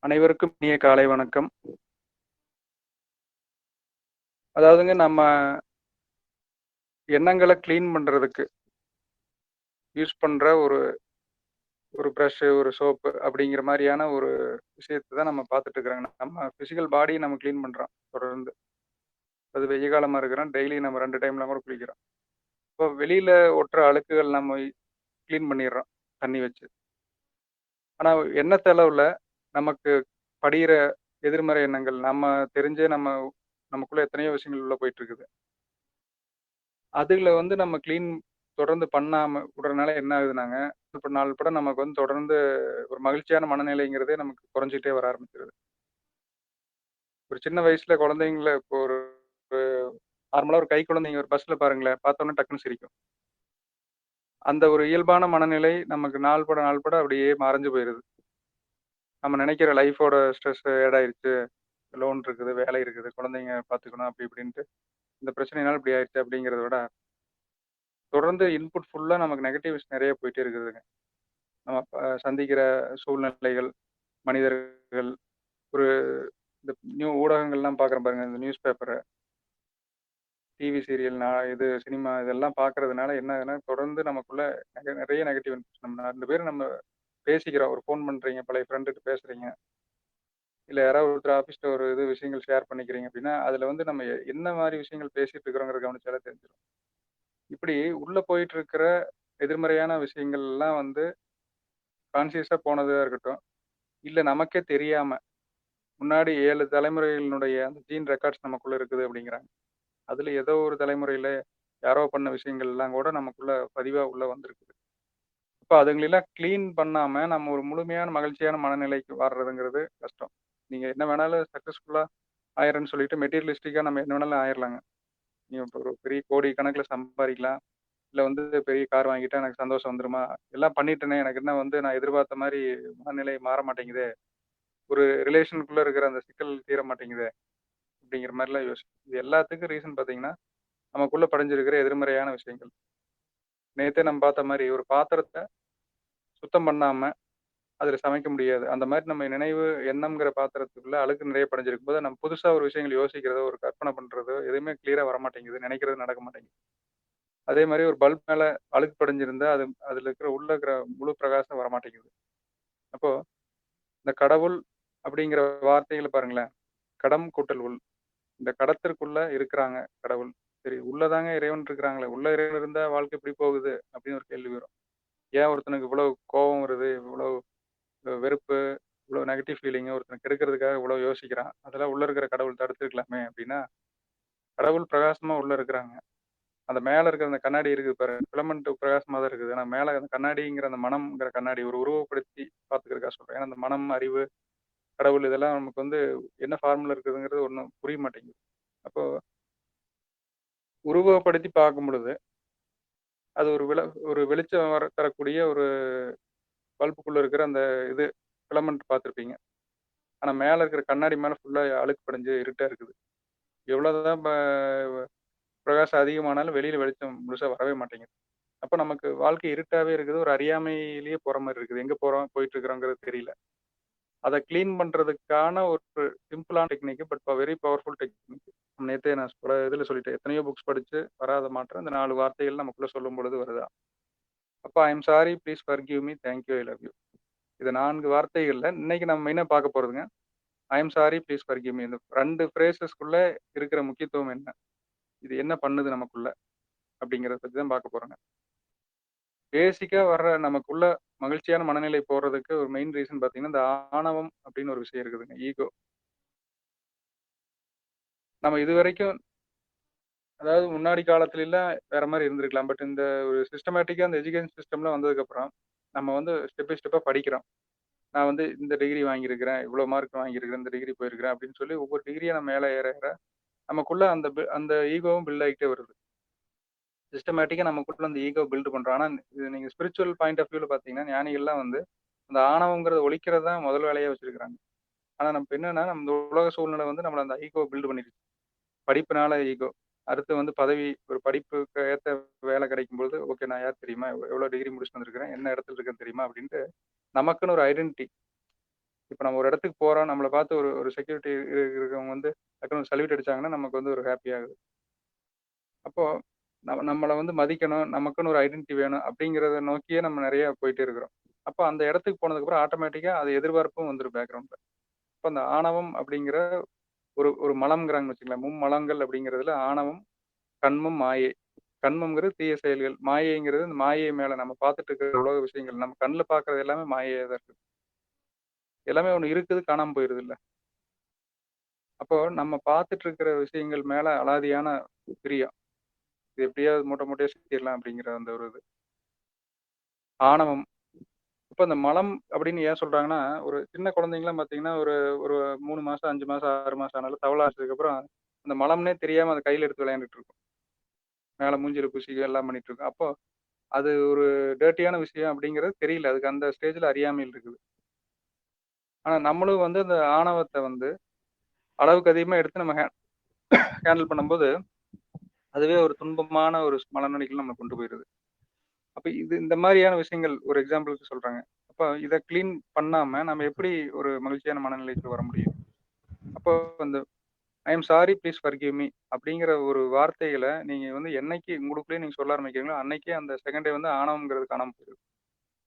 அனைவருக்கும் இனிய காலை வணக்கம். அதாவதுங்க நம்ம எண்ணங்கள கிளீன் பண்றதுக்கு யூஸ் பண்ற ஒரு ஒரு பிரஷ், ஒரு சோப்பு அப்படிங்கிற மாரியான ஒரு விஷயத்த தான் நம்ம பார்த்துட்டு இருக்கிறோங்க. நம்ம பிசிக்கல் பாடிய நம்ம கிளீன் பண்றோம் தொடர்ந்து. அது வெய்ய காலமா இருக்கிறோம். டெய்லி நம்ம 2 டைம்லாம் கூட குளிக்கிறோம். இப்போ வெளியில ஒட்டுற அழுக்குகள் நம்ம கிளீன் பண்ணிடுறோம் தண்ணி வச்சு. ஆனா எண்ணத்தளவுல நமக்கு படியிற எதிர்மறை எண்ணங்கள் நம்ம தெரிஞ்சே நமக்குள்ள எத்தனையோ விஷயங்கள் உள்ள போயிட்டு இருக்குது. அதுல வந்து நம்ம கிளீன் தொடர்ந்து பண்ணாம விடுறனால என்ன ஆகுதுனாங்க, இப்ப நாள் பட நமக்கு வந்து தொடர்ந்து ஒரு மகிழ்ச்சியான மனநிலைங்கிறதே நமக்கு குறைஞ்சுட்டே வர ஆரம்பிச்சுருது. ஒரு சின்ன வயசுல குழந்தைங்கள இப்போ ஒரு நார்மலா ஒரு குழந்தைங்க ஒரு பஸ்ல பாருங்களேன், பார்த்தோனே டக்குனு சிரிக்கும். அந்த ஒரு இயல்பான மனநிலை நமக்கு நாள் பட அப்படியே மறைஞ்சு போயிருது. நம்ம நினைக்கிற லைஃபோட ஸ்ட்ரெஸ் ஆட் ஆயிருச்சு. லோன் இருக்குது, வேலை இருக்குது, குழந்தைங்க பார்த்துக்கணும் அப்படி இப்படின்ட்டு. இந்த பிரச்சனையினால இப்படி ஆயிருச்சு அப்படிங்கிறத விட, தொடர்ந்து இன்புட் ஃபுல்லா நமக்கு நெகட்டிவ்ஸ் நெறைய போயிட்டே இருக்குதுங்க. நம்ம சந்திக்கிற சூழ்நிலைகள், மனிதர்கள், ஒரு இந்த ஊடகங்கள்லாம் பார்க்குறோம் பாருங்க. இந்த நியூஸ் பேப்பரு, டிவி சீரியல், இது சினிமா இதெல்லாம் பார்க்கறதுனால என்ன ஆகுதுன்னா, தொடர்ந்து நமக்குள்ள நெறைய நெகட்டிவ் இன்புட்ஸ். நம்ம 2 பேரும் பேசிக்கிறோம். ஒரு ஃபோன் பண்றீங்க, பழைய ஃப்ரெண்டுட்ட பேசுறீங்க. இல்ல யாராவது ஒருத்தர் ஆஃபீஸ்ல ஒரு விஷயங்கள் ஷேர் பண்ணிக்கிறீங்க அப்படின்னா, அதுல வந்து நம்ம என்ன மாரி விஷயங்கள் பேசிட்டு இருக்கிறோங்கிறத கவனிச்சாலே தெரிஞ்சிரும். இப்படி உள்ள போயிட்டு இருக்கிற எதிர்மறையான விஷயங்கள்லாம் வந்து கான்ஷியஸா போனதா இருக்கட்டும், இல்ல நமக்கே தெரியாம முன்னாடி 7 தலைமுறைகளினுடைய அந்த ஜீன் ரெக்கார்ட்ஸ் நமக்குள்ள இருக்குது அப்படிங்கிறாங்க. அதுல ஏதோ ஒரு தலைமுறையில யாரோ பண்ண விஷயங்கள்லாம் கூட நமக்குள்ள பதிவா உள்ள வந்திருக்குது. அப்ப அதுங்களெல்லாம் கிளீன் பண்ணாம நம்ம ஒரு முழுமையான மகிழ்ச்சியான மனநிலைக்கு வர்றதுங்கிறது கஷ்டம். நீங்க என்ன வேணாலும் சக்சஸ்ஃபுல்லா ஆயிர்றேன்னு சொல்லிட்டு மெட்டீரியலிஸ்டிக்கா நம்ம என்ன வேணாலும் ஆயிரலாங்க. நீங்க இப்ப ஒரு பெரிய கோடி கணக்குல சம்பாரிக்கலாம். இல்ல வந்து பெரிய கார் வாங்கிட்டா எனக்கு சந்தோஷம் வந்துருமா? எல்லாம் பண்ணிட்டேனே, எனக்கு என்ன வந்து நான் எதிர்பார்த்த மாரி மனநிலை மாற மாட்டேங்குதே! ஒரு ரிலேஷனுக்குள்ள இருக்கிற அந்த சிக்கல் தீர மாட்டேங்குதே! அப்படிங்கிற மாரிலாம் யோசிப்போம். இது எல்லாத்துக்கும் ரீசன் பார்த்தீங்கன்னா, நமக்குள்ள படிஞ்சிருக்கிற எதிர்மறையான விஷயங்கள். நேத்தே நம்ம பார்த்த மாரி ஒரு பாத்திரத்த சுத்தம் பண்ணாம அதுல சமைக்க முடியாது. அந்த மாரி நம்ம நினைவு எண்ணம்ங்கிற பாத்திரத்துக்குள்ள அழுக்கு நிறைய படிஞ்சிருக்கும்போது, நம்ம புதுசா ஒரு விஷயங்கள் யோசிக்கிறதோ, ஒரு கற்பனை பண்றதோ எதுவுமே கிளியரா வரமாட்டேங்குது. நினைக்கிறது நடக்க மாட்டேங்குது. அதே மாரி ஒரு பல்ப் மேல அழுக்கு படிஞ்சிருந்தா, அதுல இருக்கிற உள்ள இருக்கிற முழு பிரகாசம் வரமாட்டேங்குது. அப்போ இந்த கடவுள் அப்படிங்கிற வார்த்தைகள பாருங்களேன். கடம் கூட்டல் உள். இந்த கடத்திற்குள்ள இருக்கிறாங்க கடவுள். சரி உள்ளதாங்க இறைவன் இருக்கிறாங்களே, உள்ள இறைவன் இருந்தா வாழ்க்கை எப்படி போகுது? அப்படின்னு ஒரு கேள்வி வரும். ஏன் ஒருத்தனுக்கு இவ்வளவு கோவம் வருது? இவ்வளவு வெறுப்பு, இவ்வளவு நெகட்டிவ் ஃபீலிங் ஒருத்தன கெடுக்கிறதுக்காக இவ்வளவு யோசிக்கிறான். அதெல்லாம் உள்ள இருக்கிற கடவுள் தடுத்துருக்கலாமே அப்படின்னா, கடவுள் பிரகாசமா உள்ள இருக்கிறாங்க. அந்த மேல இருக்கிற அந்த கண்ணாடி இருக்கு பாரு, ஃபிலமென்ட் பிரகாசமா தான் இருக்குது. ஆனா மேல அந்த கண்ணாடிங்கிற அந்த மனம்ங்கிற கண்ணாடி ஒரு உருவப்படுத்தி பார்த்துக்கிறதுக்காக சொல்றேன். ஏன்னா அந்த மனம், அறிவு, கடவுள் இதெல்லாம் நமக்கு வந்து என்ன ஃபார்முலா இருக்குதுங்கிறது ஒண்ணும் புரிய மாட்டேங்குது. அப்போ உருவகப்படுத்தி பார்க்கும் பொழுது, அது ஒரு வெளிச்சம் தரக்கூடிய ஒரு பல்புக்குள்ள இருக்கிற அந்த இது ஃபிலமென்ட் பார்த்துருப்பீங்க. ஆனா மேல இருக்கிற கண்ணாடி மேல ஃபுல்லா அழுக்கு படிஞ்சு இருட்டா இருக்குது. எவ்வளவுதான் பிரகாசம் அதிகமானாலும் வெளியில வெளிச்சம் முழுசா வரவே மாட்டேங்குது. அப்ப நமக்கு வாழ்க்கை இருட்டாவே இருக்குது. ஒரு அறியாமையிலேயே போற மாரி இருக்குது. எங்க போறோம், போயிட்டு இருக்கிறோங்கிறது தெரியல. அத கிளீன் பண்றதுக்கான ஒரு சிம்பிளான technique but very powerful technique. நேத்தே நான் பல இதுல சொல்லிட்டேன். எத்தனையோ புக்ஸ் படிச்சு வராத மாற்றம் இந்த 4 வார்த்தைகள் நமக்குள்ள சொல்லும்பொழுது வருதா? அப்ப I am sorry, please forgive me, thank you, I love you. இது 4 வார்த்தைகள்ல இன்னைக்கு நம்ம மெயினா பார்க்க போறதுங்க. I am sorry, please forgive me. இந்த 2 ஃப்ரேசஸ்க்குள்ள இருக்கிற முக்கியத்துவம் என்ன? இது என்ன பண்ணுது நமக்குள்ள? அப்படிங்கிறத பத்தி தான் பார்க்க போறோங்க. பேசிக்கா வர்ற நமக்குள்ள மகிழ்ச்சியான மனநிலை போறதுக்கு ஒரு மெயின் ரீசன் பார்த்தீங்கன்னா, இந்த ஆணவம் அப்படின்னு ஒரு விஷயம் இருக்குதுங்க. ஈகோ. நம்ம இதுவரைக்கும் அதாவது முன்னாடி காலத்துலலாம் வேற மாரி இருந்திருக்கலாம். பட் இந்த ஒரு சிஸ்டமேட்டிக்கா இந்த எஜுகேஷன் சிஸ்டம்லாம் வந்ததுக்கப்புறம், நம்ம வந்து ஸ்டெப் பை ஸ்டெப்பா படிக்கிறோம். நான் வந்து இந்த டிகிரி வாங்கியிருக்கிறேன், இவ்வளோ மார்க் வாங்கியிருக்கிறேன், இந்த டிகிரி போயிருக்கிறேன் அப்படின்னு சொல்லி ஒவ்வொரு டிகிரியா நம்ம மேல ஏற ஏற, நமக்குள்ள அந்த ஈகோவும் பில்ட் ஆகிட்டே வருது. சிஸ்டமேட்டிக்கா நமக்குள்ள அந்த ஈகோ பில்ட் பண்றோம். ஆனா இது நீங்க ஸ்பிரிச்சுவல் பாயிண்ட் ஆஃப் வியூல பார்த்தீங்கன்னா, ஞானிகள்லாம் வந்து அந்த ஆணவம்ங்கிறத ஒழிக்கிறது தான் முதல் வேலையா வச்சிருக்காங்க. ஆனா நமக்கு என்னன்னா, நம்ம இந்த உலக சூழ்நிலை வந்து நம்மள அந்த ஈகோ பில்ட் பண்ணிருச்சு. படிப்புனால ஈகோ. அடுத்து வந்து பதவி, ஒரு படிப்புக்கு ஏத்த வேலை கிடைக்கும்போது, ஓகே நான் யார் தெரியுமா? எவ்வளோ டிகிரி முடிச்சுட்டு வந்திருக்கிறேன்? என்ன இடத்துல இருக்கேன் தெரியுமா? அப்படின்ட்டு நமக்குன்னு ஒரு ஐடென்டிட்டி. இப்ப நம்ம ஒரு இடத்துக்கு போறோம். நம்மள பார்த்து ஒரு ஒரு செக்யூரிட்டி இருக்கவங்க வந்து டக்குனு சல்யூட் அடிச்சாங்கன்னா, நமக்கு வந்து ஒரு ஹேப்பி ஆகுது. அப்போ நம்மள வந்து மதிக்கணும். நமக்குன்னு ஒரு ஐடென்டிட்டி வேணும். அப்படிங்கிறத நோக்கியே நம்ம நெறைய போயிட்டே இருக்கிறோம். அப்ப அந்த இடத்துக்கு போனதுக்கப்புறம் ஆட்டோமேட்டிக்கா அது எதிர்பார்ப்பும் வந்துரும் பேக்கிரவுண்ட்ல. அப்ப அந்த ஆணவம் அப்படிங்கிற ஒரு ஒரு மலம்ங்கிறாங்கன்னு வச்சுக்கங்களேன். மும்மலங்கள் அப்படிங்கிறதுல ஆணவம், கன்மம், மாயை. கன்மம்ங்கிறது தீய செயல்கள். மாயைங்கிறது இந்த மாயை மேல நம்ம பார்த்துட்டு இருக்கிற உலக விஷயங்கள். நம்ம கண்ல பார்க்கறது எல்லாமே மாயையா தான் இருக்கு. எல்லாமே ஒண்ணு இருக்குது, காணாம போயிருதுல்ல. அப்போ நம்ம பார்த்துட்டு இருக்கிற விஷயங்கள் மேல அலாதியான பிரியம். இது எப்படியாவது மூட்டை மூட்டையா சுத்திரலாம் அப்படிங்கிற அந்த ஒரு இது. ஆணவம். இப்ப இந்த மலம் அப்படின்னு ஏன் சொல்றாங்கன்னா, ஒரு சின்ன குழந்தைங்கலாம் பார்த்தீங்கன்னா, ஒரு ஒரு 3 மாசம், 5 மாசம், 6 மாசம் ஆனாலும் தவள ஆச்சதுக்கப்புறம், அந்த மலம்னே தெரியாம அத கையில எடுத்து விளையாண்டுட்டு இருக்கும். மேல மூஞ்சில பூசிக்க எல்லாம் பண்ணிட்டு இருக்கும். அப்போ அது ஒரு டர்ட்டியான விஷயம் அப்படிங்கிறது தெரியல. அதுக்கு அந்த ஸ்டேஜ்ல அறியாமையில் இருக்குது. ஆனா நம்மளும் வந்து அந்த ஆணவத்த வந்து அளவுக்கு அதிகமா எடுத்து நம்ம ஹேண்டில் பண்ணும்போது, அதுவே ஒரு துன்பமான ஒரு மனநிலைக்கு நம்மள கொண்டு போயிருது. அப்ப இது இந்த மாரியான விஷயங்கள் ஒரு எக்ஸாம்பிளுக்கு சொல்றேங்க. அப்ப இத கிளீன் பண்ணாம நம்ம எப்படி ஒரு மகிழ்ச்சியான மனநிலைக்கு வர முடியும்? அப்போ அந்த I am sorry please forgive me அப்படிங்கிற ஒரு வார்த்தைகள நீங்க வந்து என்னைக்கு உங்களுக்குள்ளயே நீங்க சொல்ல ஆரம்பிக்கிறீங்களோ, அன்னைக்கே அந்த செகண்டே வந்து ஆணவம்ங்கிறது காணாம போயிரும்.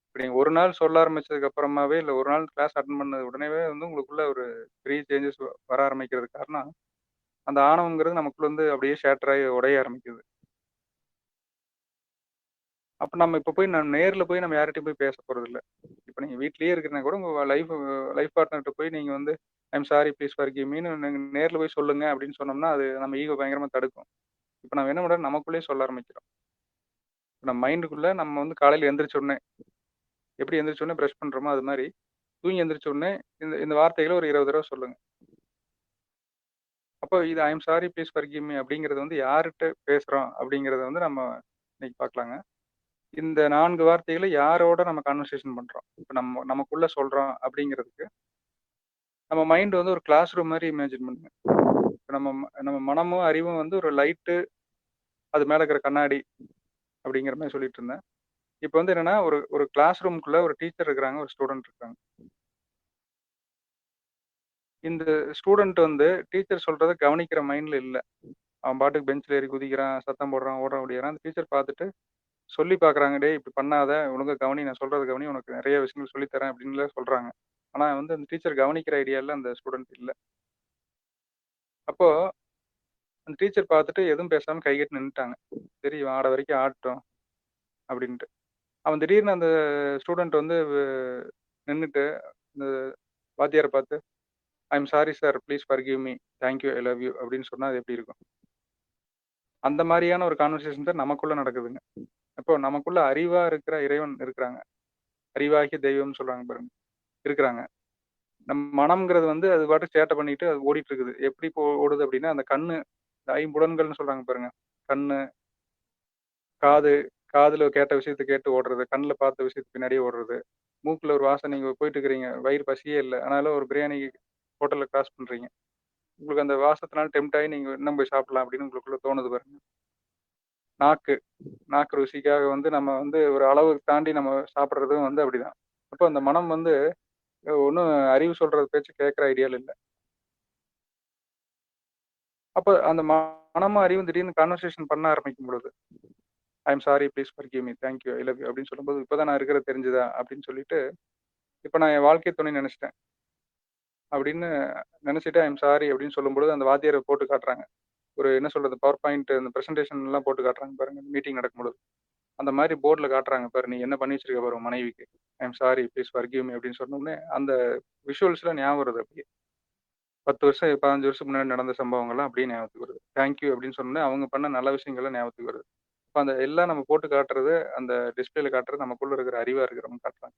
இப்ப நீங்க ஒரு நாள் சொல்ல ஆரம்பிச்சதுக்கு அப்புறமாவே, இல்ல ஒரு நாள் கிளாஸ் அட்டெண்ட் பண்ணது உடனேவே வந்து உங்களுக்குள்ள ஒரு பெரிய சேஞ்சஸ் வர ஆரம்பிக்கிறதுக்கு காரணம், அந்த ஆணவம்ங்கிறது நமக்குள்ள வந்து அப்படியே ஷேட்டர் ஆகி உடைய ஆரம்பிக்குது. அப்ப நம்ம இப்ப போய் நேர்ல போய் நம்ம யார்கிட்டயும் போய் பேச போறதில்ல. இப்ப நீங்க வீட்லயே இருக்கிறனா கூட உங்க லைஃப் பார்ட்னர்ட்ட போய் நீங்க வந்து ஐ அம் சாரி ப்ளீஸ் ஃபர்கிவ் மீன்னு நீங்க நேர்ல போய் சொல்லுங்க அப்படின்னு சொன்னோம்னா, அது நம்ம ஈகோ பயங்கரமா தடுக்கும். இப்ப நம்ம என்ன பண்றோம், நமக்குள்ளயே சொல்ல ஆரம்பிக்கிறோம். நம்ம மைண்டுக்குள்ள நம்ம வந்து காலையில எந்திரிச்ச உடனே எப்படி எந்திரிச்ச உடனே பிரஷ் பண்றோமோ, அது மாரி தூங்கி எந்திரிச்ச உடனே இந்த இந்த வார்த்தைகள ஒரு 20 தடவ சொல்லுங்க. அப்போ இது I am sorry please forgive me அப்படிங்கிறது வந்து யார்ட்ட பேசுறோம் அப்படிங்கிறத வந்து நம்ம இன்னைக்கு பார்க்கலாங்க. இந்த 4 வார்த்தைகள யாரோட நம்ம கான்வர்சேஷன் பண்றோம். இப்ப நமக்குள்ள சொல்றோம் அப்படிங்கிறதுக்கு, நம்ம மைண்ட் வந்து ஒரு கிளாஸ் ரூம் மாரி இமேஜின் பண்ணுங்க. இப்ப நம்ம மனமும், அறிவும் வந்து ஒரு லைட்டு, அது மேல இருக்கிற கண்ணாடி அப்படிங்கிற மாரி சொல்லிட்டு இருந்தேன். இப்ப வந்து என்னன்னா, ஒரு ஒரு கிளாஸ் ரூம்க்குள்ள ஒரு டீச்சர் இருக்கிறாங்க, ஒரு ஸ்டூடண்ட் இருக்காங்க. இந்த ஸ்டூடண்ட் வந்து டீச்சர் சொல்றத கவனிக்கிற மைண்ட்ல இல்ல. அவன் பாட்டுக்கு பெஞ்ச்ல ஏறி குதிக்கிறான், சத்தம் போடுறான், ஓடுறான், ஓடியாரான். அந்த டீச்சர் பார்த்துட்டு சொல்லி பார்க்குறாங்க. "டேய் இப்படி பண்ணாத, ஒழுங்கா கவனி, நான் சொல்றத கவனி, உனக்கு நெறைய விஷயங்கள் சொல்லி தரேன்" அப்படின்லாம் சொல்றாங்க. ஆனா வந்து அந்த டீச்சர் கவனிக்கிற ஐடியால அந்த ஸ்டூடண்ட் இல்ல. அப்போ அந்த டீச்சர் பார்த்துட்டு எதுவும் பேசாம கைகட்டி நின்னுட்டாங்க. சரி இவன் ஆட வரைக்கும் ஆடட்டும் அப்படின்ட்டு. அவன் திடீர்னு அந்த ஸ்டூடண்ட் வந்து நின்னுட்டு இந்த வாத்தியார பார்த்து, "I am sorry sir, please forgive me. Thank you, I love you" அப்படின்னு சொன்னா அது எப்படி இருக்கும்? அந்த மாரியான ஒரு கான்வர்சேஷன் தான் நமக்குள்ள நடக்குதுங்க. அப்போ நமக்குள்ள அறிவா இருக்கிற இறைவன் இருக்கிறாங்க. அறிவாகிய தெய்வம்னு சொல்றாங்க பாருங்க. இருக்கிறாங்க. நம்ம மனம்ங்கிறது வந்து அது பாட்டுக்கு சேட்டை பண்ணிட்டு அது ஓடிட்டு இருக்குது. எப்படி ஓடுது அப்படின்னா, அந்த கண்ணு, இந்த ஐம்புலன்கள்னு சொல்றாங்க பாருங்க. கண்ணு, காது, காதுல கேட்ட விஷயத்த கேட்டு ஓடுறது. கண்ல பார்த்த விஷயத்துக்கு பின்னாடியே ஓடுறது. மூக்குல ஒரு வாசம், நீங்க போயிட்டு இருக்கிறீங்க. வயிறு பசியே இல்ல. ஆனாலும் ஒரு பிரியாணி ஹோட்டல்ல கிராஸ் பண்றீங்க. உங்களுக்கு அந்த வாசத்தினால டெம்ப்ட் ஆயி நீங்க இன்னும் போய் சாப்பிடலாம் அப்படின்னு உங்களுக்குள்ள தோணுது பாருங்க. நாக்கு, நாக்கு ருசிக்காக வந்து நம்ம வந்து ஒரு அளவுக்கு தாண்டி நம்ம சாப்பிடுறதும் வந்து அப்படிதான். அப்போ அந்த மனம் வந்து ஒண்ணும் அறிவு சொல்ற பேச்சு கேட்கிற ஐடியால இல்ல. அப்ப அந்த மனமும் அறிவும் திடீர்னு கான்வர்சேஷன் பண்ண ஆரம்பிக்கும் பொழுது, I am sorry, please forgive me, thank you, I love you அப்படின்னு சொல்லும்போது, இப்பதான் நான் இருக்கிறது தெரிஞ்சுதா அப்படின்னு சொல்லிட்டு, இப்ப நான் என் வாழ்க்கை துணை நினைச்சுட்டேன் அப்படின்னு நினைச்சுட்டு ஐ அம் சாரி அப்படின்னு சொல்லும்பொழுது, அந்த வாத்தியார போட்டு காட்டுறாங்க. ஒரு என்ன சொல்றது, பவர் பாயிண்ட் அந்த பிரசன்டேஷன்லாம் போட்டு காட்டுறாங்க பாருங்க, மீட்டிங் நடக்கும்பொழுது. அந்த மாரி போர்ட்ல காட்டுறாங்க பாரு, நீ என்ன பண்ணி வச்சிருக்க பாரு உன் மனைவிக்கு. I am sorry, please forgive me அப்படின்னு சொன்ன உடனே, அந்த விஷுவல்ஸ்லாம் ஞாபகம் வருது அப்படியே. 10 வருஷம், 15 வருஷம் முன்னாடி நடந்த சம்பவங்கள்லாம் அப்படியே ஞாபகத்துக்கு வருது. தேங்க் யூ அப்படின்னு சொன்னோனே, அவங்க பண்ண நல்ல விஷயங்கள்லாம் ஞாபகத்துக்கு வருது. அப்ப அந்த எல்லாம் நம்ம போட்டு காட்டுறது, அந்த டிஸ்ப்ளேல காட்டுறது நமக்குள்ள இருக்கிற அறிவா இருக்கிறவங்க காட்டுறாங்க.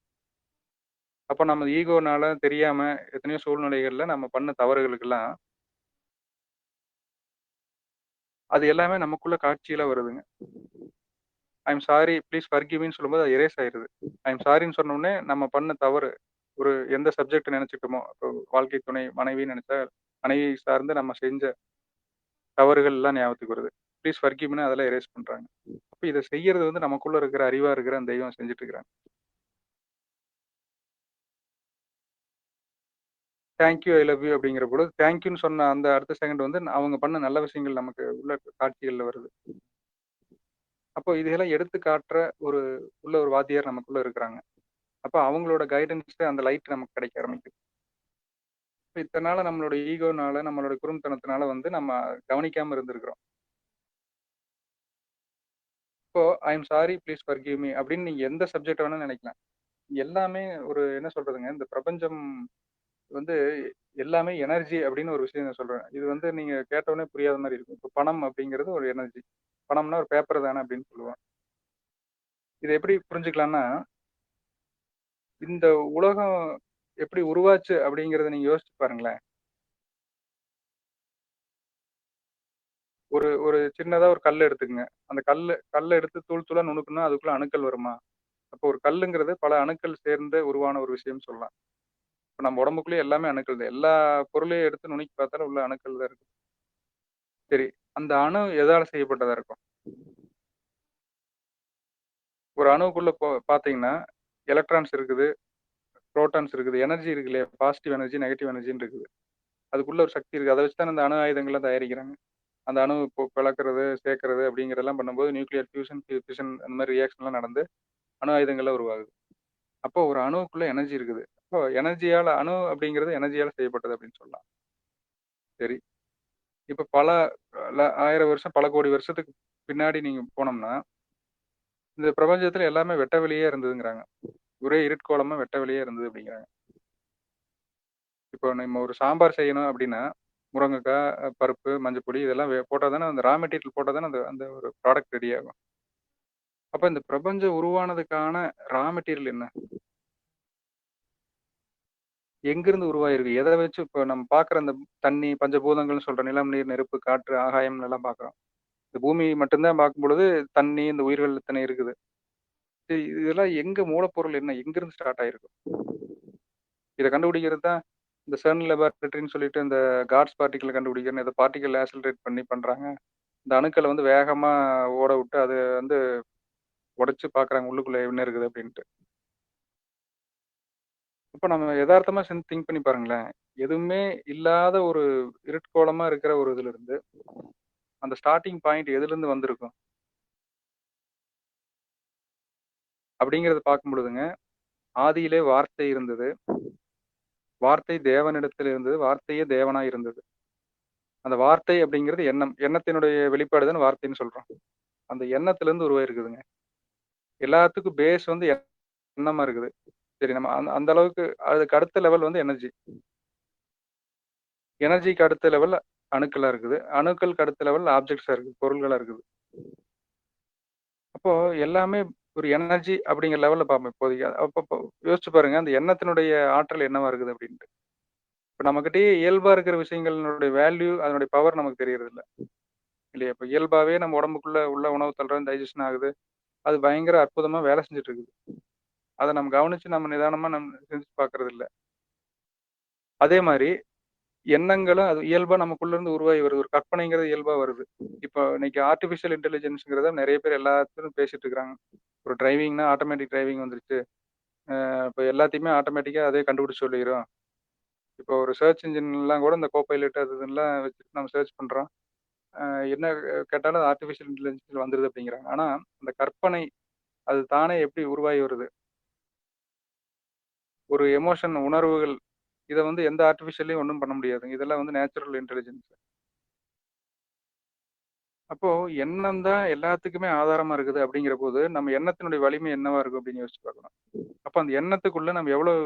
அப்ப நம்ம ஈகோனால தெரியாம எத்தனையோ சூழ்நிலைகள்ல நம்ம பண்ண தவறுகளுக்கெல்லாம், அது எல்லாமே நமக்குள்ள காட்சிகளா வருதுங்க. ஐ அம் சாரி, ப்ளீஸ் ஃபர்கிவ் மீன்னு சொல்லும்போது அது எரேஸ் ஆயிருது. ஐ அம் சாரின்னு சொன்ன உடனே நம்ம பண்ண தவறு, ஒரு எந்த சப்ஜெக்ட் நெனச்சுட்டோமோ, இப்போ வாழ்க்கை துணை மனைவின்னு நெனச்சா, மனைவி சார்ந்து நம்ம செஞ்ச தவறுகள் எல்லாம் ஞாபகத்துக்கு வருது. ப்ளீஸ் ஃபர்கிவ் மீன்னு அதெல்லாம் எரேஸ் பண்றாங்க. அப்ப இத செய்யறது வந்து நமக்குள்ள இருக்கிற அறிவா இருக்கிற அந்த தெய்வம் செஞ்சுட்டு இருக்கிறாங்க. Thank you, I love you அப்படிங்கிற பொழுது, தேங்க் யூன்னு சொன்ன அந்த அடுத்த செகண்ட் வந்து அவங்க பண்ண நல்ல விஷயங்கள் நமக்கு உள்ள காட்சிகள்ல வருது. அப்போ இதையெல்லாம் எடுத்து காட்டுற ஒரு ஒரு வாத்தியார் நமக்குள்ள இருக்கிறாங்க. அப்ப அவங்களோட கைடன்ஸ்ல அந்த லைட் நமக்கு கிடைக்க ஆரம்பிக்குது. இப்ப இத்தன நாளா நம்மளோட ஈகோனால, நம்மளோட குறும்புத்தனத்தினால வந்து நம்ம கவனிக்காம இருந்திருக்கிறோம். இப்போ I am sorry, please forgive me அப்படின்னு நீங்க எந்த சப்ஜெக்ட் வேணாலும் நினைக்கலாம். எல்லாமே ஒரு என்ன சொல்றதுங்க, இந்த பிரபஞ்சம் வந்து எல்லாமே எனர்ஜி அப்படின்னு ஒரு விஷயம் நான் சொல்றேன். இது வந்து நீங்க கேட்டவுடனே புரியாத மாரி இருக்கும். இப்ப பணம் அப்படிங்கிறது ஒரு எனர்ஜி. பணம்னா ஒரு பேப்பர் தானே அப்படின்னு சொல்லுவோம். இத எப்படி புரிஞ்சுக்கலாம்னா, இந்த உலகம் எப்படி உருவாச்சு அப்படிங்கிறத நீங்க யோசிச்சு பாருங்களேன். ஒரு ஒரு சின்னதா ஒரு கல் எடுத்துக்கங்க. அந்த கல்ல எடுத்து தூள் தூளா நுணுக்குனா அதுக்குள்ள அணுக்கள் வருமா? அப்போ ஒரு கல்லுங்கிறது பல அணுக்கள் சேர்ந்து உருவான ஒரு விஷயம்னு சொல்லலாம். இப்ப நம்ம உடம்புக்குள்ளயே எல்லாமே அணுக்கள் தான். எல்லா பொருளையும் எடுத்து நுணுக்கி பார்த்தாலும் உள்ள அணுக்கள் தான் இருக்கு. சரி, அந்த அணு எதால செய்யப்பட்டதா இருக்கும்? ஒரு அணுவுக்குள்ள பார்த்தீங்கன்னா, எலக்ட்ரான்ஸ் இருக்குது, புரோட்டான்ஸ் இருக்குது, எனர்ஜி இருக்கு இல்லையா? பாசிட்டிவ் எனர்ஜி, நெகட்டிவ் எனர்ஜின்னு இருக்குது. அதுக்குள்ள ஒரு சக்தி இருக்கு. அத வச்சு தானே அந்த அணு ஆயுதங்கள்லாம் தயாரிக்கிறாங்க. அந்த அணு பிளக்கிறது, சேர்க்கிறது அப்படிங்கிறதெல்லாம் பண்ணும்போது நியூக்ளியர் ஃபியூஷன், ஃபிஷன் அந்த மாரி ரியாக்ஷன்லாம் நடந்து அணு ஆயுதங்கள்லாம் உருவாகுது. அப்போ ஒரு அணுவுக்குள்ள எனர்ஜி இருக்குது. அப்போ எனர்ஜியால அணு அப்படிங்கிறது எனர்ஜியால செய்யப்பட்டது அப்படின்னு சொல்லலாம். சரி. இப்ப பல 1000 வருஷம், பல கோடி வருஷத்துக்கு பின்னாடி நீங்க போனோம்னா, இந்த பிரபஞ்சத்துல எல்லாமே வெட்ட வெளியா இருந்ததுங்கிறாங்க. ஒரே இருட்கோளமா வெட்ட வெளியா இருந்தது அப்படிங்கிறாங்க. இப்போ நம்ம ஒரு சாம்பார் செய்யணும் அப்படின்னா, முருங்கக்காய், பருப்பு, மஞ்சப்பொடி இதெல்லாம் போட்டா தானே அந்த ரா மெட்டீரியல் போட்டா தானே அந்த அந்த ஒரு ப்ராடக்ட் ரெடி ஆகும். அப்ப இந்த பிரபஞ்சம் உருவானதுக்கான ரா மெட்டீரியல் என்ன? எங்கிருந்து உருவாயிருக்கு? எத வச்சு இப்ப நம்ம பார்க்குற அந்த தண்ணி, பஞ்சபூதங்கள்னு சொல்ற நிலம், நீர், நெருப்பு, காற்று, ஆகாயம்னு எல்லாம் பார்க்குறோம். இந்த பூமி மட்டும் தான் பார்க்கும்பொழுது தண்ணி, இந்த உயிர்கள் இத்தனை இருக்குது. இதெல்லாம் எங்க மூலப்பொருள் என்ன? எங்கிருந்து ஸ்டார்ட் ஆயிருக்கு? இத கண்டுபிடிக்கிறது தான் இந்த CERN லேபரேட்டரின்னு சொல்லிட்டு இந்த காட்ஸ் பார்ட்டிகிள கண்டுபிடிக்கிறன்னு ஏதோ பார்ட்டிகிள் ஆக்ஸலரேட் பண்ணி பண்றாங்க. இந்த அணுக்கள வந்து வேகமா ஓட விட்டு அத வந்து உடைச்சு பார்க்குறாங்க உள்ளுக்குள்ள என்ன இருக்குது அப்படின்ட்டு. அப்ப நம்ம எதார்த்தமா திங்க் பண்ணி பாருங்களேன். எதுவுமே இல்லாத ஒரு இருட்கோளமா இருக்கிற ஒரு இதுலருந்து, அந்த ஸ்டார்ட்டிங் பாயிண்ட் எதுலருந்து வந்திருக்கும்? அப்படிங்கிறத பார்க்கும் பொழுதுங்க, ஆதியிலே வார்த்தை இருந்தது. வார்த்தை தேவனிடத்தில் இருந்தது. வார்த்தையே தேவனாய் இருந்தது. அந்த வார்த்தை அப்படிங்கிறது எண்ணம். எண்ணத்தினுடைய வெளிப்பாடு தானே வார்த்தைன்னு சொல்றோம். அந்த எண்ணத்திலிருந்து உருவாயிருக்குதுங்க. எல்லாத்துக்கும் பேஸ் வந்து எண்ணமா இருக்குது. சரி, நம்ம அந்த அந்த அளவுக்கு அதுக்கு அடுத்த லெவல் வந்து எனர்ஜி. எனர்ஜிக்கு அடுத்த லெவல் அணுக்களா இருக்குது. அணுக்களுக்கு அடுத்த லெவல் ஆப்ஜெக்ட்ஸா இருக்குது. பொருள்களா இருக்குது. அப்போ எல்லாமே ஒரு எனர்ஜி அப்படிங்கிற லெவல்ல பார்ப்போம் இப்போதைக்கு. அப்பப்போ யோசிச்சு பாருங்க. அந்த எண்ணத்தினுடைய ஆற்றல் என்னவா இருக்குது அப்படின்ட்டு. இப்ப நம்மகிட்டயே இயல்பா இருக்கிற விஷயங்களுடைய வேல்யூ, அதனுடைய பவர் நமக்கு தெரியறதில்ல. இல்லையா? இப்ப இயல்பாவே நம்ம உடம்புக்குள்ள உள்ள உணவு தள்ளுறோம், டைஜெஷன் ஆகுது. அது பயங்கர அற்புதமா வேலை செஞ்சுட்டு இருக்குது. அத நம்ம கவனிச்சு நம்ம நிதானமா நம்ம செஞ்சு பார்க்கறதில்ல. அதே மாரி எண்ணங்களும் அது இயல்பா நமக்குள்ள இருந்து உருவாகி வருது. ஒரு கற்பனைங்கிறது இயல்பா வருது. இப்போ இன்னைக்கு ஆர்டிபிஷியல் இன்டெலிஜென்ஸ்ங்கிறத நெறைய பேர் எல்லாத்துலயும் பேசிட்டு இருக்காங்க. ஒரு டிரைவிங்னா ஆட்டோமேட்டிக் டிரைவிங் வந்துருச்சு. இப்ப எல்லாத்தையுமே ஆட்டோமேட்டிக்கா அதே கண்டுபிடிச்சு சொல்லிரும். இப்போ ஒரு சர்ச் இன்ஜின்லாம் கூட இந்த கோபைலட் அது இதெல்லாம் வச்சுட்டு நம்ம சர்ச் பண்றோம். என்ன கேட்டாலும் அது ஆர்டிபிஷியல் இன்டெலிஜென்ஸ் வந்துருது அப்படிங்கிறாங்க. ஆனா, அந்த கற்பனை அது தானே எப்படி உருவாகி வருது? ஒரு எமோஷன், உணர்வுகள் இத வந்து எந்த ஆர்டிபிஷியல்லயும் ஒண்ணும் பண்ண முடியாதுங்க. இதெல்லாம் வந்து நேச்சுரல் இன்டெலிஜென்ஸ். அப்போ எண்ணம் தான் எல்லாத்துக்குமே ஆதாரமா இருக்குது அப்படிங்கிறபோது, நம்ம எண்ணத்தினுடைய வலிமை என்னவா இருக்கும் அப்படின்னு யோசிச்சு பார்க்கணும். அப்ப அந்த எண்ணத்துக்குள்ள நம்ம எவ்வளவு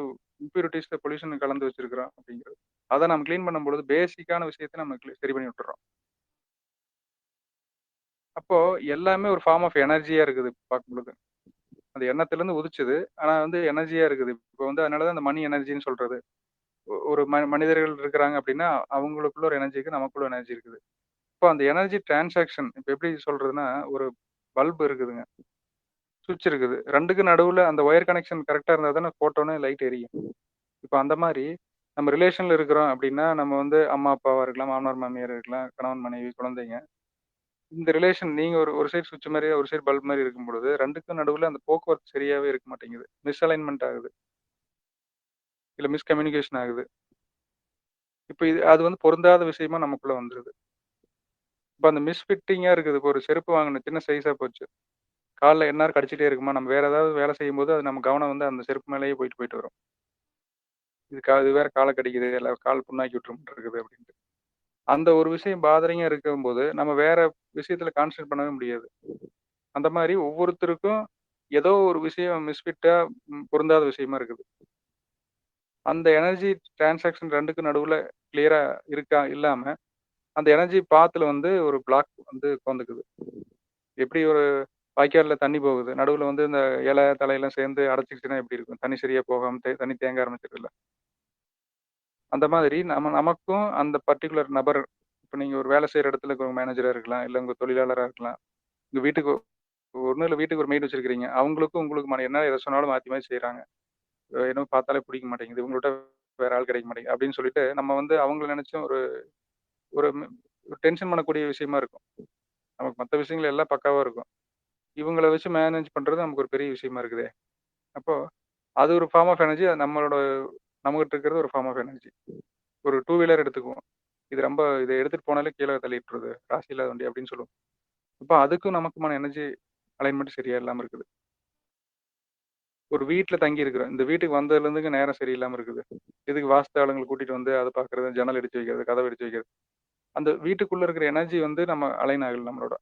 இம்ப்யூரிட்டீஸ், பொல்யூஷன் கலந்து வச்சிருக்கிறோம் அப்படிங்கிறது. அத நம்ம கிளீன் பண்ணும்பொழுது பேசிக்கான விஷயத்த நம்ம சரி பண்ணி விட்டுர்றோம். அப்போ எல்லாமே ஒரு ஃபார்ம் ஆஃப் எனர்ஜியா இருக்குது பார்க்கும்பொழுது. அந்த எண்ணத்திலிருந்து உதிச்சது. ஆனா வந்து எனர்ஜியா இருக்குது. இப்போ வந்து அதனால தான் அந்த மணி எனர்ஜின்னு சொல்றது. ஒரு மனிதர்கள் இருக்கிறாங்க அப்படின்னா, அவங்களுக்குள்ள ஒரு எனர்ஜி இருக்கு. நமக்குள்ள எனர்ஜி இருக்குது. இப்போ அந்த எனர்ஜி டிரான்சாக்ஷன் இப்ப எப்படி சொல்றதுன்னா, ஒரு பல்ப் இருக்குதுங்க. சுவிட்ச் இருக்குது. 2க்கும் நடுவுல அந்த ஒயர் கனெக்ஷன் கரெக்ட்டா இருந்தா தானே போட்டோனே லைட் எரியும். இப்ப அந்த மாரி நம்ம ரிலேஷன்ல இருக்கிறோம் அப்படின்னா, நம்ம வந்து அம்மா, அப்பாவா இருக்கலாம், மாமனார், மாமியார் இருக்கலாம், கணவன், மனைவி, குழந்தைங்க. இந்த ரிலேஷன் நீங்க ஒரு ஒரு சைடு சுவிட்ச் மாரி, ஒரு சைடு பல்ப் மாரி இருக்கும்பொழுது, 2க்கும் நடுவுல அந்த போக்குவரத்து சரியாவே இருக்க மாட்டேங்குது. மிஸ்அலைன்மென்ட் ஆகுது. இல்ல மிஸ்கம்யூனிகேஷன் ஆகுது. இப்ப அது வந்து பொருந்தாத விஷயமா நமக்குள்ள வந்துருது. இப்ப அந்த மிஸ்ஃபிட்டிங்கா இருக்குது. இப்போ ஒரு செருப்பு வாங்குனேன். சின்ன சைஸா போச்சு. கால்ல எந்நேரம் கடிச்சிட்டே இருக்குமா, நம்ம வேற ஏதாவது வேலை செய்யும்போது அது நம்ம கவனம் வந்து அந்த செருப்பு மேலேயே போயிட்டு, போயிட்டு வரும். இது வேற கால கடிக்குது, இல்ல கால் புண்ணாக்கி விட்டுரும்ன்ட்டு அப்படின்ட்டு. அந்த ஒரு விஷயம் பாதரிங்கா இருக்கும்போது, நம்ம வேற விஷயத்துல கான்சன்ட்ரேட் பண்ணவே முடியாது. அந்த மாரி ஒவ்வொருத்தருக்கும் ஏதோ ஒரு விஷயம் மிஸ்ஃபிட்டா பொருந்தாத விஷயமா இருக்குது. அந்த எனர்ஜி டிரான்சாக்ஷன் 2க்கும் நடுவுல கிளியரா இல்லாம, அந்த எனர்ஜி பாத்ல வந்து ஒரு பிளாக் வந்து உட்காந்துக்குது. எப்படி ஒரு வாய்க்கால்ல தண்ணி போகுது. நடுவுல வந்து இந்த இலை, தழையெல்லாம் சேர்ந்து அடைச்சுக்கிச்சுன்னா எப்படி இருக்கும்? தண்ணி சரியா போகாம தண்ணி தேங்க ஆரம்பிச்சுருதுல்ல. அந்த மாதிரி நமக்கும் அந்த பர்ட்டிகுலர் நபர் இப்ப நீங்க ஒரு வேலை செய்ற இடத்துல இருக்க மேனேஜரா இருக்கலாம், இல்ல உங்க தொழிலாளரா இருக்கலாம். உங்க வீட்டுக்கு ஒண்ணும் இல்ல வீட்டுக்கு ஒரு மெய்ட் வச்சிருக்கிறீங்க. அவங்களுக்கும் உங்களுக்குமான என்ன எத சொன்னாலும் மாத்தி மாத்தி செய்றாங்க. என்னமோ பார்த்தாலே பிடிக்க மாட்டேங்குது. இவங்கள்ட்ட வேற ஆள் கிடைக்க மாட்டேங்குது அப்படின்னு சொல்லிட்டு நம்ம வந்து அவங்கள நினைச்சும் ஒரு ஒரு ஒரு டென்ஷன் பண்ணக்கூடிய விஷயமா இருக்கும். நமக்கு மத்த விஷயங்கள் எல்லாம் பக்காவா இருக்கும். இவங்கள வச்சு மேனேஜ் பண்றது நமக்கு ஒரு பெரிய விஷயமா இருக்குதே. அப்போ அது ஒரு ஃபார்ம் ஆஃப் எனர்ஜி. அது நம்மகிட்ட இருக்கிறது ஒரு ஃபார்ம் ஆஃப் எனர்ஜி. ஒரு டூ வீலர் எடுத்துக்குவோம். இத எடுத்துட்டு போனாலே கீழ தள்ளிட்டுருது. ராசி இல்லாத வண்டி அப்படின்னு சொல்லுவோம். அப்ப அதுக்கும் நமக்குமான எனர்ஜி அலைன்மென்ட் சரியா இல்லாம இருக்குது. ஒரு வீட்ல தங்கி இருக்கிறோம். இந்த வீட்டுக்கு வந்ததுலேருந்துங்க நேரம் சரியில்லாம இருக்குது. எதுக்கு வாஸ்து ஆளுங்கள கூட்டிட்டு வந்து அத பார்க்கறது, ஜன்னல் இடிச்சு வைக்கிறது, கதவ இடிச்சு வைக்கிறது. அந்த வீட்டுக்குள்ள இருக்கிற எனர்ஜி வந்து நம்ம அலைன் ஆகல நம்மளோட.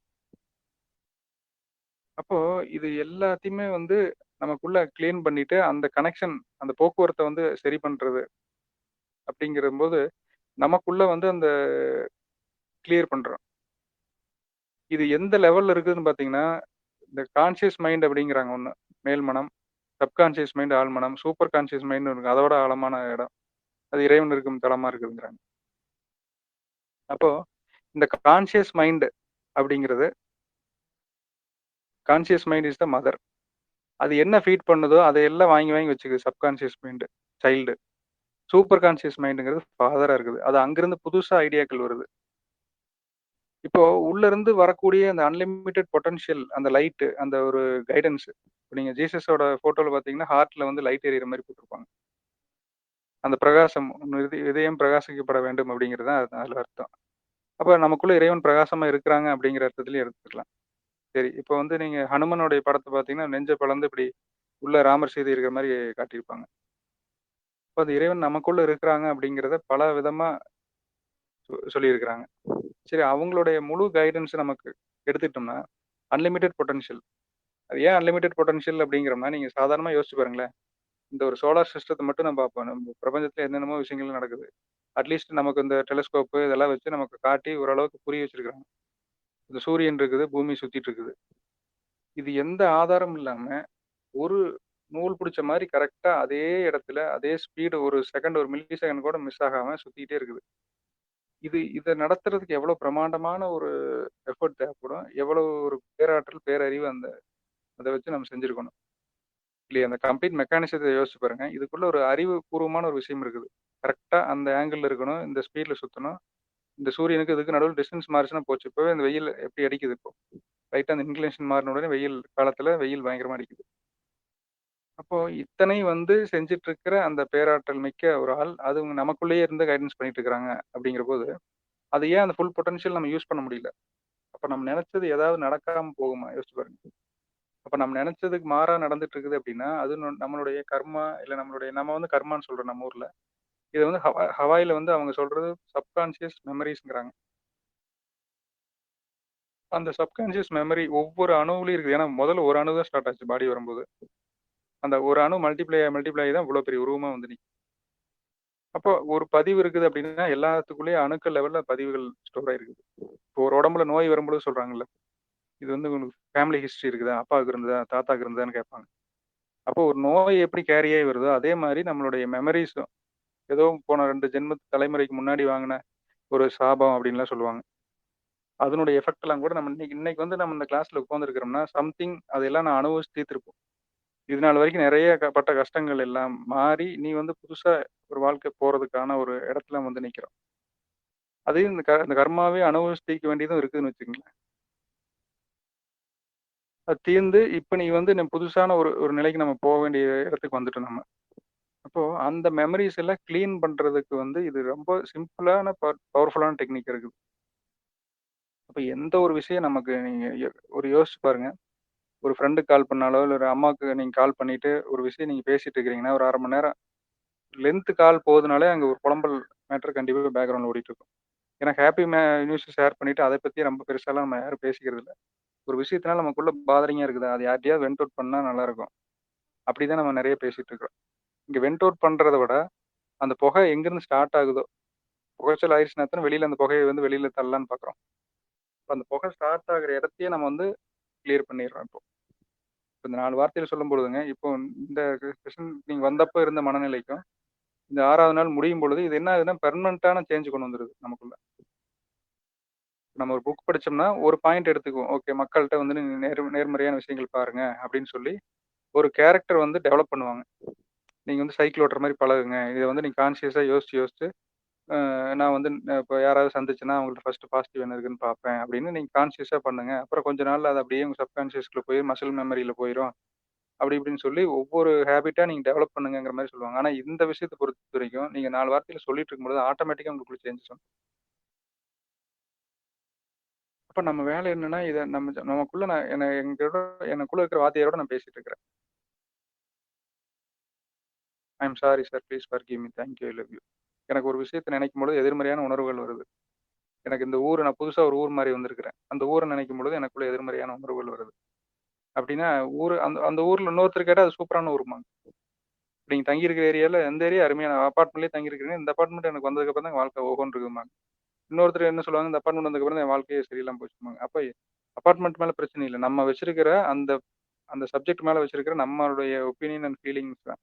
அப்போ இது எல்லாத்தையுமே வந்து நமக்குள்ள கிளீன் பண்ணிட்டு, அந்த கனெக்ஷன் அந்த போக்குவரத்த வந்து சரி பண்றது அப்படிங்கிறம்போது, நமக்குள்ள வந்து அந்த கிளியர் பண்றோம். இது எந்த லெவல்ல இருக்குதுன்னு பார்த்தீங்கன்னா, இந்த கான்ஷியஸ் மைண்ட் அப்படிங்கிறாங்க ஒண்ணு. மேல் மனம், சப்கான்ஷியஸ் மைண்ட் ஆழ்மனம், சூப்பர் கான்ஷியஸ் மைண்ட்னு இருக்கு. அதோட ஆழமான இடம். அது இறைவன் இருக்கும் தளமா இருக்குதுங்கிறாங்க. அப்போ இந்த கான்ஷியஸ் மைண்ட் அப்படிங்கிறது, conscious mind is the mother. அது என்ன ஃபீட் பண்ணுதோ, அதையெல்லாம் வாங்கி வாங்கி வச்சுக்குது subconscious mind, child. Super conscious மைண்ட்ங்கிறது ஃபாதரா இருக்குது. அது அங்கிருந்து புதுசா ஐடியாக்கள் வருது. இப்போ உள்ள இருந்து வரக்கூடிய அந்த அன்லிமிட்டட் பொட்டன்ஷியல், அந்த லைட், அந்த ஒரு கைடன்ஸ். இப்ப நீங்க ஜீசஸோட ஃபோட்டோல பார்த்தீங்கன்னா, ஹார்ட்ல வந்து லைட் எரியிற மாரி போட்டிருப்பாங்க. அந்த பிரகாசம் உன் இதயம் பிரகாசிக்கப்பட வேண்டும் அப்படிங்கிறது தான் அதுல அர்த்தம். அப்ப நமக்குள்ள இறைவன் பிரகாசமா இருக்கிறாங்க அப்படிங்கிற அர்த்தத்திலயும் எடுத்துக்கலாம். சரி, இப்ப வந்து நீங்க ஹனுமனுடைய படத்த பார்த்தீங்கன்னா, நெஞ்ச பிளந்து இப்படி உள்ள ராமர் சீதை இருக்கிற மாரி காட்டியிருப்பாங்க. அப்ப அந்த இறைவன் நமக்குள்ள இருக்கிறாங்க அப்படிங்கிறத பல விதமா சொல்லியிருக்கிறாங்க. சரி, அவங்களுடைய முழு கைடன்ஸ் நமக்கு எடுத்துக்கிட்டோம்னா, அன்லிமிட்டட் பொட்டன்ஷியல். அது ஏன் அன்லிமிட்டட் பொட்டன்ஷியல் அப்படிங்கிறோம்னா, நீங்க சாதாரணமா யோசிச்சு பாருங்களேன். இந்த ஒரு சோலார் சிஸ்டத்த மட்டும் நம்ம பார்ப்போம். நம்ம பிரபஞ்சத்துல என்னென்னமோ விஷயங்கள் நடக்குது. அட்லீஸ்ட் நமக்கு இந்த டெலஸ்கோப் இதெல்லாம் வச்சு நமக்கு காட்டி ஓரளவுக்கு புரிய வச்சிருக்காங்க. இந்த சூரியன் இருக்குது, பூமி சுத்திட்டு இருக்குது. இது எந்த ஆதாரமும் இல்லாம, ஒரு நூல் பிடிச்ச மாரி கரெக்ட்டா அதே இடத்துல, அதே ஸ்பீடு ஒரு செகண்ட், ஒரு மில்லி செகண்ட் கூட மிஸ் ஆகாம சுத்திட்டே இருக்குது. இத நடத்துறதுக்கு எவ்வளோ பிரமாண்டமான ஒரு எஃபோர்ட் தேவைப்படும். எவ்வளவு ஒரு பேராற்றல், பேரறிவு அத வச்சு நம்ம செஞ்சிருக்கணும். இல்லையா? அந்த கம்ப்ளீட் மெக்கானிசத்த யோசிச்சு பாருங்க. இதுக்குள்ள ஒரு அறிவுபூர்வமான ஒரு விஷயம் இருக்குது. கரெக்ட்டா அந்த ஆங்கிள்ல இருக்கணும். இந்த ஸ்பீட்ல சுத்தணும். இந்த சூரியனுக்கு இதுக்கு நடுவுல டிஸ்டன்ஸ் மாறுச்சுன்னா போச்சு. இப்பவே இந்த வெயில் எப்படி அடிக்குது இப்போ. லைட்டா அந்த இன்க்ளினேஷன் மாறுன உடனே வெயில் காலத்துல வெயில் பயங்கரமா அடிக்குது. அப்போ இத்தனை வந்து செஞ்சுட்டு இருக்கிற அந்த பேராற்றல் மிக்க ஒரு ஆள், அது நமக்குள்ளேயே இருந்து கைடன்ஸ் பண்ணிட்டு இருக்கிறாங்க அப்படிங்கிறபோது, அது ஏன் அந்த ஃபுல் பொட்டன்ஷியல் நம்ம யூஸ் பண்ண முடியல? அப்ப நம்ம நெனச்சது ஏதாவது நடக்காம போகுமா? யோசிச்சு பாருங்க. அப்ப நம்ம நெனச்சதுக்கு மாறா நடந்துட்டு இருக்குது அப்படின்னா, அது நம்மளுடைய கர்மா, இல்ல நம்ம வந்து கர்மான்னு சொல்றோம் நம்ம ஊர்ல. இத வந்து ஹவாய்ல வந்து அவங்க சொல்றது சப்கான்ஷியஸ் மெமரீஸ்ங்கிறாங்க. அந்த சப்கான்ஷியஸ் மெமரி ஒவ்வொரு அணுவுலயும் இருக்குது. ஏன்னா முதல்ல ஒரு அணு தான் ஸ்டார்ட் ஆச்சு பாடி வரும்போது. அந்த ஒரு அணு மல்டிப்ளை ஆயி தான் இவ்வளோ பெரிய உருவமா வந்து நிக்கும். அப்போ ஒரு பதிவு இருக்குது அப்படின்னா, எல்லாத்துக்குள்ளேயும் அணுக்கள் லெவல்ல பதிவுகள் ஸ்டோர் ஆயிருக்குது. இப்போ ஒரு உடம்புல நோய் வரும்பொழுது சொல்றாங்கல்ல, இது வந்து உங்களுக்கு ஃபேமிலி ஹிஸ்டரி இருக்குதா? அப்பாவுக்கு இருந்ததா? தாத்தாக்கு இருந்ததான்னு கேட்பாங்க. அப்போ ஒரு நோய் எப்படி கேரி ஆயி வருதோ, அதே மாரி நம்மளுடைய மெமரீஸும் ஏதோ போன 2 தலைமுறைக்கு முன்னாடி வாங்குன ஒரு சாபம் அப்படின்லாம் சொல்லுவாங்க. அதனுடைய எஃபெக்ட் எல்லாம் கூட நம்ம இன்னைக்கு இன்னைக்கு வந்து நம்ம இந்த கிளாஸ்ல உட்கார்ந்துருக்கிறோம்னா, சம்திங் அதெல்லாம் நான் அனுபவிச்சு தீர்த்திருப்போம். இது நாள் வரைக்கும் நெறைய பட்ட கஷ்டங்கள் எல்லாம் மாறி, நீ வந்து புதுசா ஒரு வாழ்க்கை போறதுக்கான ஒரு இடத்துல வந்து நிக்கிறோம். அதையும் இந்த கர்மாவே அனுபவிச்சு தீர்க்க வேண்டியதும் இருக்குதுன்னு வச்சுக்கங்களேன். அது தீர்ந்து இப்ப நீ வந்து புதுசான ஒரு ஒரு நிலைக்கு நம்ம வேண்டிய இடத்துக்கு வந்துட்டோம் நம்ம. அப்போ அந்த மெமரீஸ் எல்லாம் கிளீன் பண்றதுக்கு வந்து இது ரொம்ப சிம்பிளான பவர்ஃபுல்லான டெக்னிக் இருக்குது. அப்ப எந்த ஒரு விஷயம் நமக்கு நீங்க ஒரு யோசிச்சு பாருங்க. ஒரு ஃப்ரெண்டுக்கு கால் பண்ணாலோ, இல்ல ஒரு அம்மாவுக்கு நீங்க கால் பண்ணிட்டு ஒரு விஷயம் நீங்க பேசிட்டு இருக்கிறீங்கன்னா, ஒரு 1/2 மணி நேரம் லென்த் கால் போகுதுனாலே அங்க ஒரு புலம்பல் மேட்டர் கண்டிப்பா பேக்கிரவுண்ட்ல ஓடிட்டு இருக்கும். ஏன்னா நியூஸ ஷேர் பண்ணிட்டு அத பத்தி ரொம்ப பெருசாலாம் நம்ம யாரும் பேசிக்கிறது இல்ல. ஒரு விஷயத்தினால நமக்குள்ள பாதரிங்கா இருக்குதா, அது யார்ட்டயாவது வென்ட் அவுட் பண்ணா நல்லாருக்கும். அப்படிதான் நம்ம நெறைய பேசிட்டு இருக்கிறோம். இங்க வென்ட் அவுட் பண்றத விட, அந்த புகை எங்கிருந்து ஸ்டார்ட் ஆகுதோ, புகைச்சல் ஆயிருச்சுனா தானே வெளியில அந்த புகைய வந்து வெளியில தள்ளலான்னு பார்க்குறோம். அப்ப அந்த புகை ஸ்டார்ட் ஆகுற இடத்தையே நம்ம வந்து கிளியர் பண்ணிடுறோம் இப்போ. இப்ப இந்த 4 வார்த்தையில சொல்லும்பொழுதுங்க, இப்போ இந்த செஷன் நீங்க வந்தப்ப இருந்த மனநிலைக்கும், இந்த 6வது நாள் முடியும் பொழுது, இது என்ன ஆகுதுன்னா பெர்மனன்ட்டான சேஞ்ச் கொண்டு வந்துருது நமக்குள்ள. நம்ம ஒரு புக் படிச்சோம்னா, ஒரு பாயிண்ட் எடுத்துக்குவோம். ஓகே மக்கள்ட்ட வந்து நீங்க நேர்மறையான விஷயங்கள் பாருங்க அப்படின்னு சொல்லி, ஒரு கேரக்டர் வந்து டெவலப் பண்ணுவாங்க. நீங்க வந்து சைக்கிள் ஓட்டுற மாரி பழகுங்க. இத வந்து நீங்க கான்ஷியஸா யோசிச்சு யோசிச்சு, நான் வந்து இப்ப யாராவது சந்திச்சேன்னா, அவங்கள்ட்ட ஃபர்ஸ்ட் பாசிட்டிவ் என்ன இருக்குன்னு பார்ப்பேன் அப்படின்னு நீங்க கான்ஷியஸா பண்ணுங்க. அப்புறம் கொஞ்ச நாள்ல அது அப்படியே உங்க சப்கான்ஷியஸ்குள்ள போய் மசில் மெமரியில போயிரும். அப்படி இப்படின்னு சொல்லி ஒவ்வொரு ஹேபிட்டா நீங்க டெவலப் பண்ணுங்கங்கிற மாரி சொல்லுவாங்க. ஆனா இந்த விஷயத்த பொறுத்தவரைக்கும், நீங்க 4 வார்த்தையில சொல்லிட்டு இருக்கும்பொழுது ஆட்டோமேட்டிக்கா உங்களுக்குள்ள சேஞ்சஸ் வந்துரும். அப்ப நம்ம வேலை என்னன்னா, இத நமக்குள்ள நான் எனக்குள்ள இருக்கிற வாத்தியாரோட நான் பேசிட்டு இருக்கிறேன். I am sorry sir. Please forgive me. Thank you. I love you. எனக்கு ஒரு விஷயத்த நினைக்கும்பொழுது எதிர்மறையான உணர்வுகள் வருது. எனக்கு இந்த ஊரு நான் புதுசா ஒரு ஊர் மாரி வந்திருக்கிறேன். அந்த ஊர நினைக்கும் பொழுது எனக்குள்ள எதிர்மறையான உணர்வுகள் வருது. அப்படின்னா அந்த அந்த ஊர்ல இன்னொருத்தர் கேட்டா அது சூப்பரான ஊரும்பாங்க. நீங்க தங்கி இருக்கிற ஏரியால எந்த ஏரியா அருமையான அபார்ட்மெண்ட்லயே தங்கி இருக்கிறீங்க. இந்த அபார்ட்மெண்ட் எனக்கு வந்ததுக்கு அப்புறம் தான் வாழ்க்கை ஓஹோன்னு இருக்குதும்பாங்க. இன்னொருத்தர் என்ன சொல்லுவாங்க, இந்த அபார்ட்மெண்ட் வந்ததுக்கு அப்புறம் தான் என் வாழ்க்கையே சரியில்லாம போச்சும்பாங்க. அப்ப அபார்ட்மெண்ட் மேல பிரச்சனை இல்ல. நம்ம வச்சிருக்கிற அந்த அந்த சப்ஜெக்ட் மேல வச்சிருக்கிற நம்மளுடைய ஒப்பீனியன் அண்ட் ஃபீலிங்ஸ் தான்.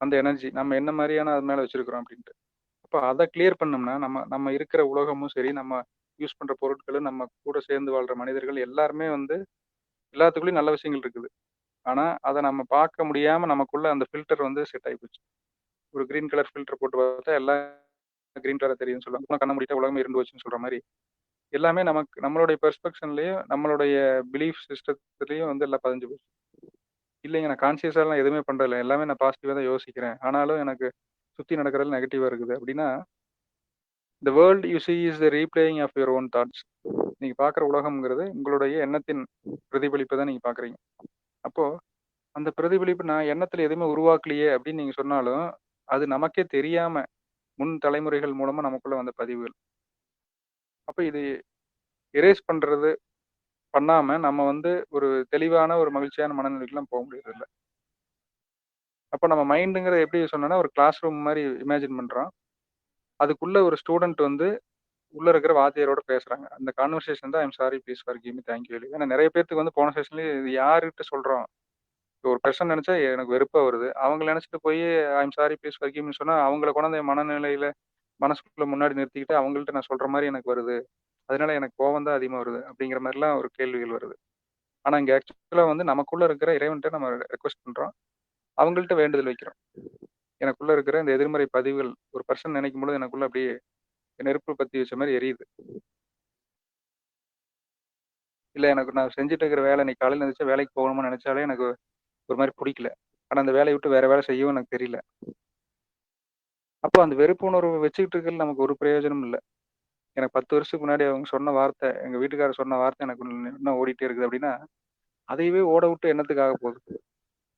அந்த எனர்ஜி நம்ம என்ன மாரியான அது மேல வச்சிருக்கிறோம் அப்படின்ட்டு. அப்ப அத கிளியர் பண்ணோம்னா, நம்ம நம்ம இருக்கிற உலகமும் சரி, நம்ம யூஸ் பண்ற பொருட்களும், நம்ம கூட சேர்ந்து வாழ்ற மனிதர்கள் எல்லாருமே வந்து எல்லாத்துக்குள்ளயும் நல்ல விஷயங்கள் இருக்குது. ஆனா, அத நம்ம பார்க்க முடியாம நமக்குள்ள அந்த ஃபில்டர் வந்து செட் ஆயி போச்சு. ஒரு கிரீன் கலர் ஃபில்டர் போட்டு பார்த்தா எல்லாம் கிரீன் கலரா தெரியுதுன்னு சொல்லுவாங்க. சும்மா கண்ண மூடிட்டா உலகமே இருண்டு போச்சுன்னு சொல்ற மாரி, எல்லாமே நமக்கு நம்மளுடைய பெர்ஸ்பெக்ஷன்லயும், நம்மளுடைய பிலீஃப் சிஸ்டத்திலயும் வந்து எல்லாம் பதிஞ்சு போச்சு. இல்லைங்க நான் கான்ஷியஸாலாம் எதுவுமே பண்றதில்ல. எல்லாமே நான் பாசிட்டிவா தான் யோசிக்கிறேன். ஆனாலும் எனக்கு சுத்தி நடக்கிறதுல நெகட்டிவா இருக்குது. அப்படின்னா, "the world you see is the replaying of your own thoughts." நீங்க பார்க்குற உலகம்ங்கிறது உங்களுடைய எண்ணத்தின் பிரதிபலிப்ப தான் நீங்க பார்க்குறீங்க. அப்போ அந்த பிரதிபலிப்பு நான் எண்ணத்துல எதுவுமே உருவாக்கலையே அப்படின்னு நீங்க சொன்னாலும், அது நமக்கே தெரியாம முன் தலைமுறைகள் மூலமா நமக்குள்ள வந்த பதிவுகள். அப்ப இது எரேஸ் பண்றது பண்ணாம நம்ம வந்து ஒரு தெளிவான ஒரு மகிழ்ச்சியான மனநிலைக்குலாம் போ முடியறதில்ல. அப்ப நம்ம மைண்டுங்கிறத எப்படி சொன்னோம்னா, ஒரு கிளாஸ் ரூம் மாரி இமேஜின் பண்றோம். அதுக்குள்ள ஒரு ஸ்டூடண்ட் வந்து உள்ள இருக்கிற வாத்தியாரோட பேசுறாங்க. அந்த கான்வர்சேஷன் தான் I am sorry, please forgive me, thank you. ஏன்னா நெறைய பேத்துக்கு வந்து போன செஷன்லயே இது யார்கிட்ட சொல்றோம்? ஒரு பெர்சன் நெனச்சா எனக்கு வெறுப்பா வருது. அவங்கள நெனச்சுட்டு போயி ஐ அம் சாரி, ப்ளீஸ் ஃபர்கிவ் மீன்னு சொன்னா, அவங்கள கொண்டாந்து என் மனநிலையில மனசுக்குள்ள முன்னாடி நிறுத்திக்கிட்டு அவங்கள்ட்ட நான் சொல்ற மாரி எனக்கு வருது. அதனால எனக்கு கோவம் தான் அதிகமா வருது. அப்படிங்கிற மாரிலாம் ஒரு கேள்விகள் வருது. ஆனா இங்க ஆக்சுவலா வந்து நமக்குள்ள இருக்கிற இறைவன்ட்ட நம்ம ரெக்வெஸ்ட் பண்றோம். அவங்கள்ட்ட வேண்டுதல் வைக்கிறோம். எனக்குள்ள இருக்கிற இந்த எதிர்மறை பதிவுகள் ஒரு பெர்சன் நினைக்கும்பொழுது எனக்குள்ள அப்படியே நெருப்பு பத்தி வச்ச மாரி எரியுது. இல்ல எனக்கு நான் செஞ்சுட்டு இருக்கிற வேலை இன்னைக்கு காலையில எந்திரிச்சு வேலைக்கு போகணும்னு நெனச்சாலே எனக்கு ஒரு மாரி புடிக்கல. ஆனா அந்த வேலைய விட்டு வேற வேலை செய்யவும் எனக்கு தெரியல. அப்போ அந்த வெறுப்பு உணர்வு வச்சுக்கிட்டு இருக்கிறதுல நமக்கு ஒரு பிரயோஜனமும் இல்ல. எனக்கு 10 வருஷத்துக்கு முன்னாடி அவங்க சொன்ன வார்த்தை, எங்க வீட்டுக்காரர் சொன்ன வார்த்தை எனக்கு இன்னும் ஓடிட்டே இருக்குது அப்படின்னா, அதையவே ஓட விட்டு என்னத்துக்கு ஆக போகுது?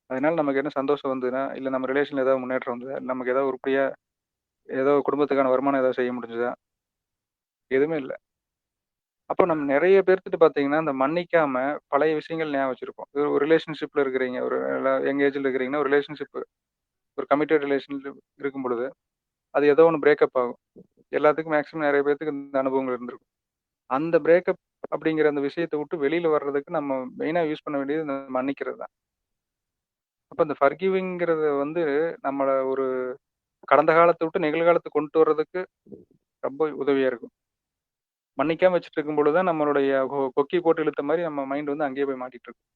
அதனால நமக்கு என்ன சந்தோஷம் வந்ததுன்னா, இல்ல நம்ம ரிலேஷன்ல ஏதாவது முன்னேற்றம் வந்ததா? நமக்கு ஏதாவது உருப்படியா ஏதோ குடும்பத்துக்கான வருமானம் ஏதாவது செய்ய முடிஞ்சதா? எதுவுமே இல்ல. அப்போ நம்ம நெறைய பேர்த்துட்ட பார்த்தீங்கன்னா, இந்த மன்னிக்காம பழைய விஷயங்கள் ஞாபகம் வச்சிருப்போம். ஒரு ரிலேஷன்ஷிப்ல இருக்கிறீங்க. ஒரு யங் ஏஜ்ல இருக்கிறீங்கன்னா, ஒரு ரிலேஷன்ஷிப் ஒரு கமிட்டட் ரிலேஷன்ஷிப் இருக்கும் பொழுது, அது ஏதோ ஒண்ணு பிரேக்கப் ஆகும். எல்லாத்துக்கும் மேக்ஸிமம் நெறைய பேத்துக்கு இந்த அனுபவங்கள் இருந்திருக்கும். அந்த பிரேக்கப் அப்படிங்கிற அந்த விஷயத்த விட்டு வெளியில வர்றதுக்கு நம்ம மெயினா யூஸ் பண்ண வேண்டியது இந்த மன்னிக்கிறது தான். அப்ப இந்த ஃபர்கிவிங்கிறத வந்து நம்மள ஒரு கடந்த காலத்த விட்டு நிகழ்காலத்துக்கு கொண்டு வர்றதுக்கு ரொம்ப உதவியா இருக்கும். மன்னிக்காம வச்சுட்டு இருக்கும் பொழுது தான் நம்மளுடைய கொக்கி போட்டு இழுத்த மாரி நம்ம மைண்ட் வந்து அங்கேயே போய் மாட்டிட்டு இருக்கும்.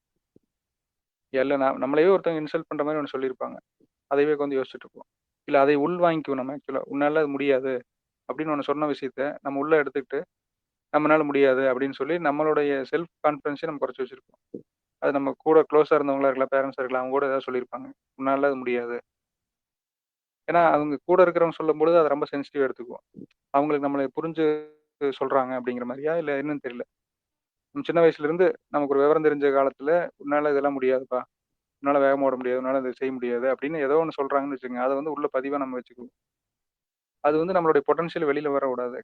இல்ல நம்மளையே ஒருத்தவங்க இன்சல்ட் பண்ற மாரி ஒண்ணு சொல்லியிருப்பாங்க. அதையவே உட்காந்து யோசிச்சுட்டு இருப்போம். இல்ல அதை உள் வாங்கிக்குவோம் நம்ம ஆக்சுவலா. உன்னால அது முடியாது அப்படின்னு ஒண்ணு சொன்ன விஷயத்த நம்ம உள்ள எடுத்துக்கிட்டு, நம்மனால முடியாது அப்படின்னு சொல்லி நம்மளுடைய செல்ஃப் கான்ஃபிடன்ஸ நம்ம குறைச்சு வச்சிருப்போம். அது நம்ம கூட குளோஸா இருந்தவங்களா இருக்கலாம், பேரண்ட்ஸா இருக்கலாம். அவங்க கூட ஏதாவது சொல்லியிருப்பாங்க. உன்னால அது முடியாது. ஏன்னா, அவங்க கூட இருக்கிறவங்க சொல்லும்பொழுது அத ரொம்ப சென்சிட்டிவா எடுத்துக்குவோம். அவங்களுக்கு நம்மள புரிஞ்சு சொல்றாங்க அப்படிங்கிற மாரியா? இல்ல என்னன்னு தெரியல. நம்ம சின்ன வயசுலருந்து நமக்கு ஒரு விவரம் தெரிஞ்ச காலத்துல, "உன்னால இதெல்லாம் முடியாதுப்பா. உன்னால வேகமா ஓட முடியாது. உன்னால இத செய்ய முடியாது." அப்படின்னு ஏதோ ஒண்ணு சொல்றாங்கன்னு வச்சுக்கங்க. அத வந்து உள்ள பதிவா நம்ம வச்சுக்குவோம். அது வந்து நம்மளுடைய பொட்டன்ஷியல் வெளில வர விடாது.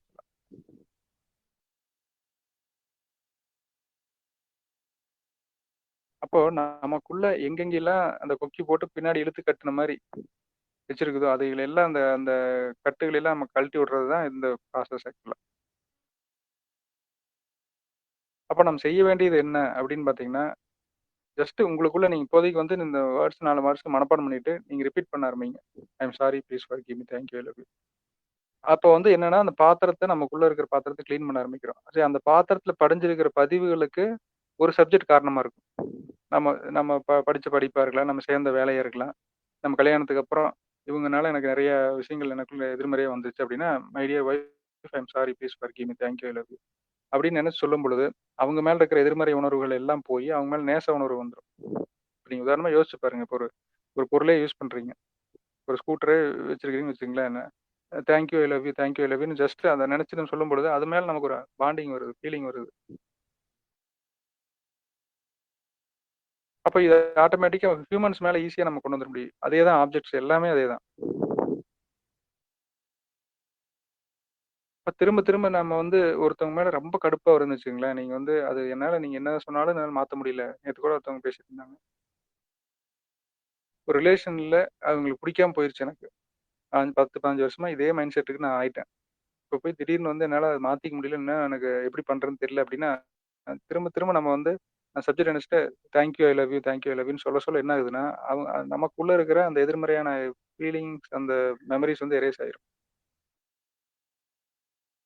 அப்போ நமக்குள்ள எங்கெங்கெல்லாம் அந்த கொக்கி போட்டு பின்னாடி இழுத்து கட்டுன மாரி வச்சிருக்குதோ, அதுகள எல்லாம் அந்த அந்த கட்டுகள எல்லாம் நம்ம கழட்டி விடுறது தான் இந்த ப்ராசஸ் ஆக்சுவலா. அப்ப நம்ம செய்ய வேண்டியது என்ன அப்படின்னு பார்த்தீங்கன்னா, ஜஸ்ட் உங்களுக்குள்ள நீங்க இப்போதைக்கு வந்து இந்த வேர்ட்ஸ் 4 வேர்ட்ஸ் மனப்பாடம் பண்ணிட்டு, நீங்க ரிப்பீட் பண்ண ஆரம்பிங்க. I am sorry, please forgive me, thank you, I love you. அப்போ வந்து என்னன்னா, அந்த பாத்திரத்த நமக்குள்ள இருக்கிற பாத்திரத்த கிளீன் பண்ண ஆரம்பிக்கிறோம். சரி அந்த பாத்திரத்துல படிஞ்சிருக்கிற பதிவுகளுக்கு ஒரு சப்ஜெக்ட் காரணமா இருக்கும். நம்ம நம்ம படிச்ச படிப்பா இருக்கலாம், நம்ம சேர்ந்த வேலையா இருக்கலாம். நம்ம கல்யாணத்துக்கு அப்புறம் இவங்கனால எனக்கு நெறைய விஷயங்கள் எனக்குள்ள எதிர்மறையா வந்துச்சு அப்படின்னா, my dear wife I am sorry, please forgive me, thank you, I love you அப்படின்னு நெனச்சு சொல்லும் பொழுது, அவங்க மேல இருக்கிற எதிர்மறை உணர்வுகள் எல்லாம் போயி, அவங்க மேல நேச உணர்வு வந்துரும். இப்ப நீங்க உதாரணமா யோசிச்சு பாருங்க. இப்போ ஒரு ஒரு பொருளே யூஸ் பண்றீங்க. ஒரு ஸ்கூட்டரே வச்சிருக்கீங்கன்னு வச்சுக்கங்களேன். Thank you, I love you, thank you, I love யூன்னு ஜஸ்ட் அத நெனச்சு நம்ம சொல்லும்பொழுது, அது மேல நமக்கு ஒரு பாண்டிங் வருது, ஃபீலிங் வருது. அப்ப இத ஆட்டோமேட்டிக்கா ஹியூமன்ஸ் மேல ஈஸியா நம்ம கொண்டு வந்துர முடியும். அதே தான் ஆப்ஜெக்ட்ஸ் எல்லாமே அதே தான். இப்ப திரும்ப திரும்ப நம்ம வந்து ஒருத்தவங்க மேல ரொம்ப கடுப்பா வருதுன்னு வச்சுக்கங்களேன். நீங்க வந்து அது என்னால நீங்க என்ன சொன்னாலும் என்னால மாத்த முடியல. நேத்து கூட ஒருத்தவங்க பேசிட்டு இருந்தாங்க. ஒரு ரிலேஷன்ல அவங்களுக்கு பிடிக்காம போயிருச்சு எனக்கு. 10, 15 வருஷமா இதே மைண்ட் செட்டுக்கு நான் ஆயிட்டேன். இப்ப போய் திடீர்னு வந்து என்னால அத மாத்திக்க முடியலன்னா, எனக்கு எப்படி பண்றதுன்னு தெரியல அப்படின்னா, திரும்ப திரும்ப நம்ம வந்து சப்ஜெக்ட் நெனச்சுட்டு thank you, I love you, thank you, I love யூன்னு சொல்ல சொல்ல என்ன ஆகுதுன்னா, நமக்குள்ள இருக்கிற அந்த எதிர்மறையான ஃபீலிங்ஸ் அந்த மெமரீஸ் வந்து எரேஸ் ஆயிரும்.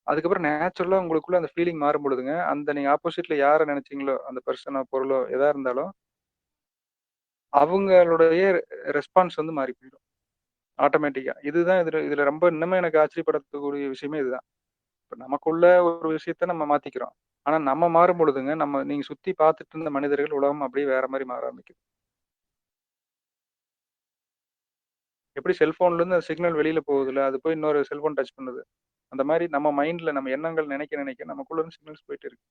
அதுக்கப்புறம் நேச்சுரலா உங்களுக்குள்ள அந்த ஃபீலிங் மாறும் பொழுதுங்க, அந்த நீங்க ஆப்போசிட்ல யார நெனச்சீங்களோ, அந்த பெர்சனோ, பொருளோ எதா இருந்தாலும், அவங்களுடைய ரெஸ்பான்ஸ் வந்து மாறி போயிடும். ஆட்டோமேட்டிக்கா. இதுதான் இதுல இதுல ரொம்ப இன்னுமே எனக்கு ஆச்சரியப்படக்கூடிய விஷயமே இதுதான். இப்ப நமக்குள்ள ஒரு விஷயத்த நம்ம மாத்திக்கிறோம். ஆனா நம்ம மாறும் பொழுதுங்க, நீங்க சுத்தி பார்த்துட்டு இருந்த மனிதர்கள், உலகம் அப்படியே வேற மாரி மாற ஆரம்பிக்குது. எப்படி செல்ஃபோன்லேருந்து சிக்னல் வெளியில போகுதுல்ல, அது போய் இன்னொரு செல்ஃபோன் டச் பண்ணுது. அந்த மாரி நம்ம மைண்ட்ல நம்ம எண்ணங்கள் நினைக்க நினைக்க நமக்குள்ள இருந்து சிக்னல்ஸ் போயிட்டு இருக்கு.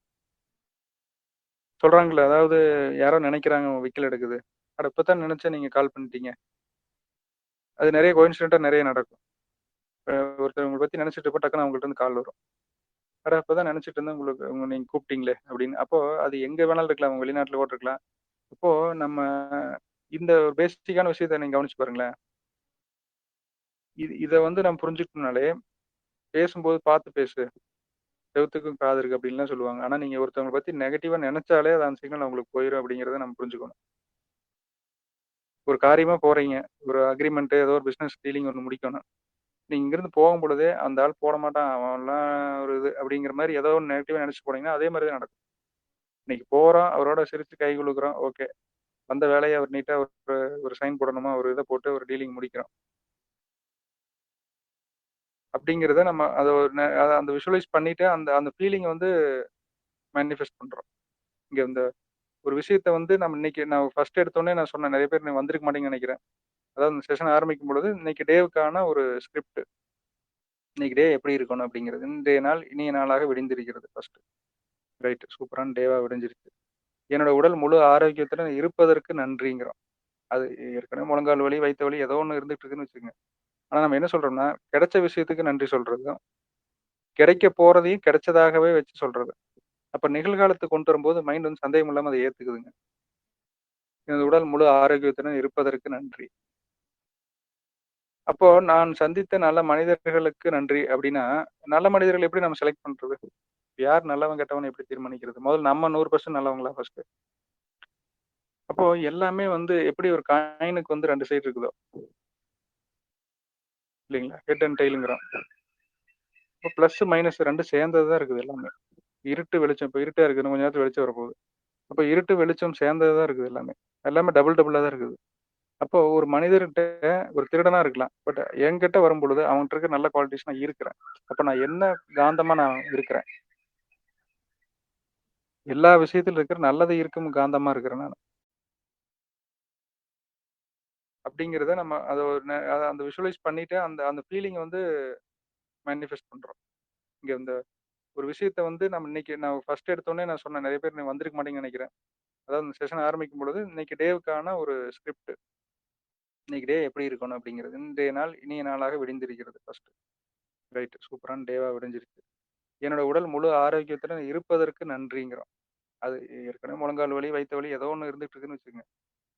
சொல்றாங்கல்ல, அதாவது யாரோ நெனைக்கிறாங்க உங்க விக்கல் எடுக்குது. அட இப்பதான் நெனச்சேன் நீங்க கால் பண்ணிட்டீங்க. அது நெறைய கோஇன்சிடென்ட்டா நெறைய நடக்கும். ஒருத்தர் உங்கள பத்தி நெனச்சிட்டு இருப்போம், டக்குனு அவங்கள்ட்ட இருந்து கால் வரும். அட இப்பதான் நெனச்சிட்டு இருந்தேன் நீங்க கூப்பிட்டீங்களே அப்படின்னு. அப்போ அது எங்க வேணாலும் இருக்கலாம். அவங்க வெளிநாட்டுல கூட இருக்கலாம். அப்போ நம்ம இந்த பேசிக்கான விஷயத்த நீங்க கவனிச்சு பாருங்களேன். இத வந்து நம்ம புரிஞ்சுக்கணும்னாலே, பேசும்போது பார்த்து பேசு. செவுத்துக்கும் காது இருக்கு அப்படின்லாம் சொல்லுவாங்க. ஆனா நீங்க ஒருத்தவங்கள பத்தி நெகட்டிவா நெனச்சாலே அது அந்த சிக்னல் அவங்களுக்கு போயிரும் அப்படிங்கிறத நம்ம புரிஞ்சுக்கணும். ஒரு காரியமா போறீங்க. ஒரு அக்ரீமெண்ட் ஏதோ ஒரு பிசினஸ் டீலிங் ஒண்ணு முடிக்கணும். நீங்க இங்கிருந்து போகும்பொழுதே, அந்த ஆள் போட மாட்டான். அவன்லாம் ஒரு இது அப்படிங்கிற மாரி ஏதோ ஒண்ணு நெகட்டிவா நெனச்சுட்டு போனீங்கன்னா, அதே மாரி தான் நடக்கும். இன்னைக்கு போறோம், அவரோட சிரிச்சு கை குலுக்குறோம். ஓகே. வந்த வேலைய அவர் நீட்டா ஒரு ஒரு சைன் போடணுமா, ஒரு இத போட்டு ஒரு டீலிங் முடிக்கிறோம். அப்படிங்கிறத நம்ம அத ஒரு அத அந்த விஷுவலைஸ் பண்ணிட்டு, அந்த அந்த ஃபீலிங்க வந்து மேனிஃபெஸ்ட் பண்றோம். இங்க இந்த ஒரு விஷயத்த வந்து நம்ம இன்னைக்கு நான் ஃபர்ஸ்ட் எடுத்தோனே நான் சொன்னேன். நெறைய பேர் நீங்க வந்திருக்க மாட்டீங்கன்னு நெனைக்கிறேன். அதாவது இந்த செஷன் ஆரம்பிக்கும் பொழுது, இன்னைக்கு டேவுக்கான ஒரு ஸ்கிரிப்ட். இன்னைக்கு டே எப்படி இருக்கணும் அப்படிங்கிறது. இன்றைய நாள் இனிய நாளாக விடிந்திருக்கிறது ஃபர்ஸ்ட். ரைட். சூப்பரான டேவா விடிஞ்சிருச்சு. என்னோட உடல் முழு ஆரோக்கியத்துடன் இருப்பதற்கு நன்றிங்கிறோம். அது ஏற்கனவே முழங்கால் வலி, வயித்து வலி ஏதோ ஒண்ணு இருந்துட்டு இருக்குன்னு வச்சுக்கங்க. ஆனா நம்ம என்ன சொல்றோம்னா, கிடைச்ச விஷயத்துக்கு நன்றி சொல்றதும், கிடைக்க போறதையும் கிடைச்சதாகவே வச்சு சொல்றது. அப்ப நிகழ்காலத்துக்கு கொண்டு வரும்போது மைண்ட் வந்து சந்தேகம் இல்லாம அத ஏத்துக்குதுங்க. எனது உடல் முழு ஆரோக்கியத்துடன் இருப்பதற்கு நன்றி. அப்போ நான் சந்தித்த நல்ல மனிதர்களுக்கு நன்றி அப்படின்னா, நல்ல மனிதர்கள எப்படி நம்ம செலக்ட் பண்றது? யார் நல்லவன், கெட்டவன்னு எப்படி தீர்மானிக்கிறது? முதல்ல நம்ம 100% நல்லவங்களா ஃபர்ஸ்ட்டு? அப்போ எல்லாமே வந்து எப்படி ஒரு காயினுக்கு வந்து 2 சைடு இருக்குதோ, இல்லைங்களா? ஹெட் அண்ட் டெய்ல்ங்கிறோம். இப்போ பிளஸ், மைனஸ் 2 சேர்ந்தது தான் இருக்குது எல்லாமே. இருட்டு, வெளிச்சம். இப்ப இருட்டா இருக்குது. இன்னும் கொஞ்ச நேரத்துல வெளிச்சம் வரப்போகுது. அப்ப இருட்டு, வெளிச்சம் சேர்ந்தது தான் இருக்குது எல்லாமே. எல்லாமே டபுள் டபுளா தான் இருக்குது. அப்போ ஒரு மனிதர்கிட்ட ஒரு திருடனா இருக்கலாம். பட் என்கிட்ட வரும்பொழுது அவன்கிட்ட இருக்க நல்ல குவாலிட்டிஸ் நான் இருக்கிறேன். அப்ப நான் என்ன காந்தமா நான் இருக்கிறேன். எல்லா விஷயத்திலும் இருக்கிற நல்லது இருக்கும் காந்தமா இருக்கிறேன் நானு. அப்படிங்கிறத நம்ம அத ஒரு அத அந்த விஷுவலைஸ் பண்ணிட்டு அந்த அந்த ஃபீலிங்க வந்து மேனிஃபெஸ்ட் பண்றோம். இங்க இந்த ஒரு விஷயத்த வந்து நம்ம இன்னைக்கு நான் ஃபர்ஸ்ட் எடுத்தோனே நான் சொன்னேன். நெறைய பேர் வந்திருக்க மாட்டீங்கன்னு நெனைக்கிறேன். அதாவது இந்த செஷன் ஆரம்பிக்கும் பொழுது, இன்னைக்கு டேவுக்கான ஒரு ஸ்கிரிப்ட். இன்னைக்கு டே எப்படி இருக்கணும் அப்படிங்கிறது. இன்றைய நாள் இனிய நாளாக விடிந்திருக்கிறது ஃபர்ஸ்ட். ரைட். சூப்பரான டேவா விடிஞ்சிருச்சு. என்னோட உடல் முழு ஆரோக்கியத்துடன் இருப்பதற்கு நன்றிங்கிறோம். அது ஏற்கனவே முழங்கால் வலி, வயித்து வலி ஏதோ ஒண்ணு இருந்துட்டு இருக்குன்னு வச்சுக்கங்க.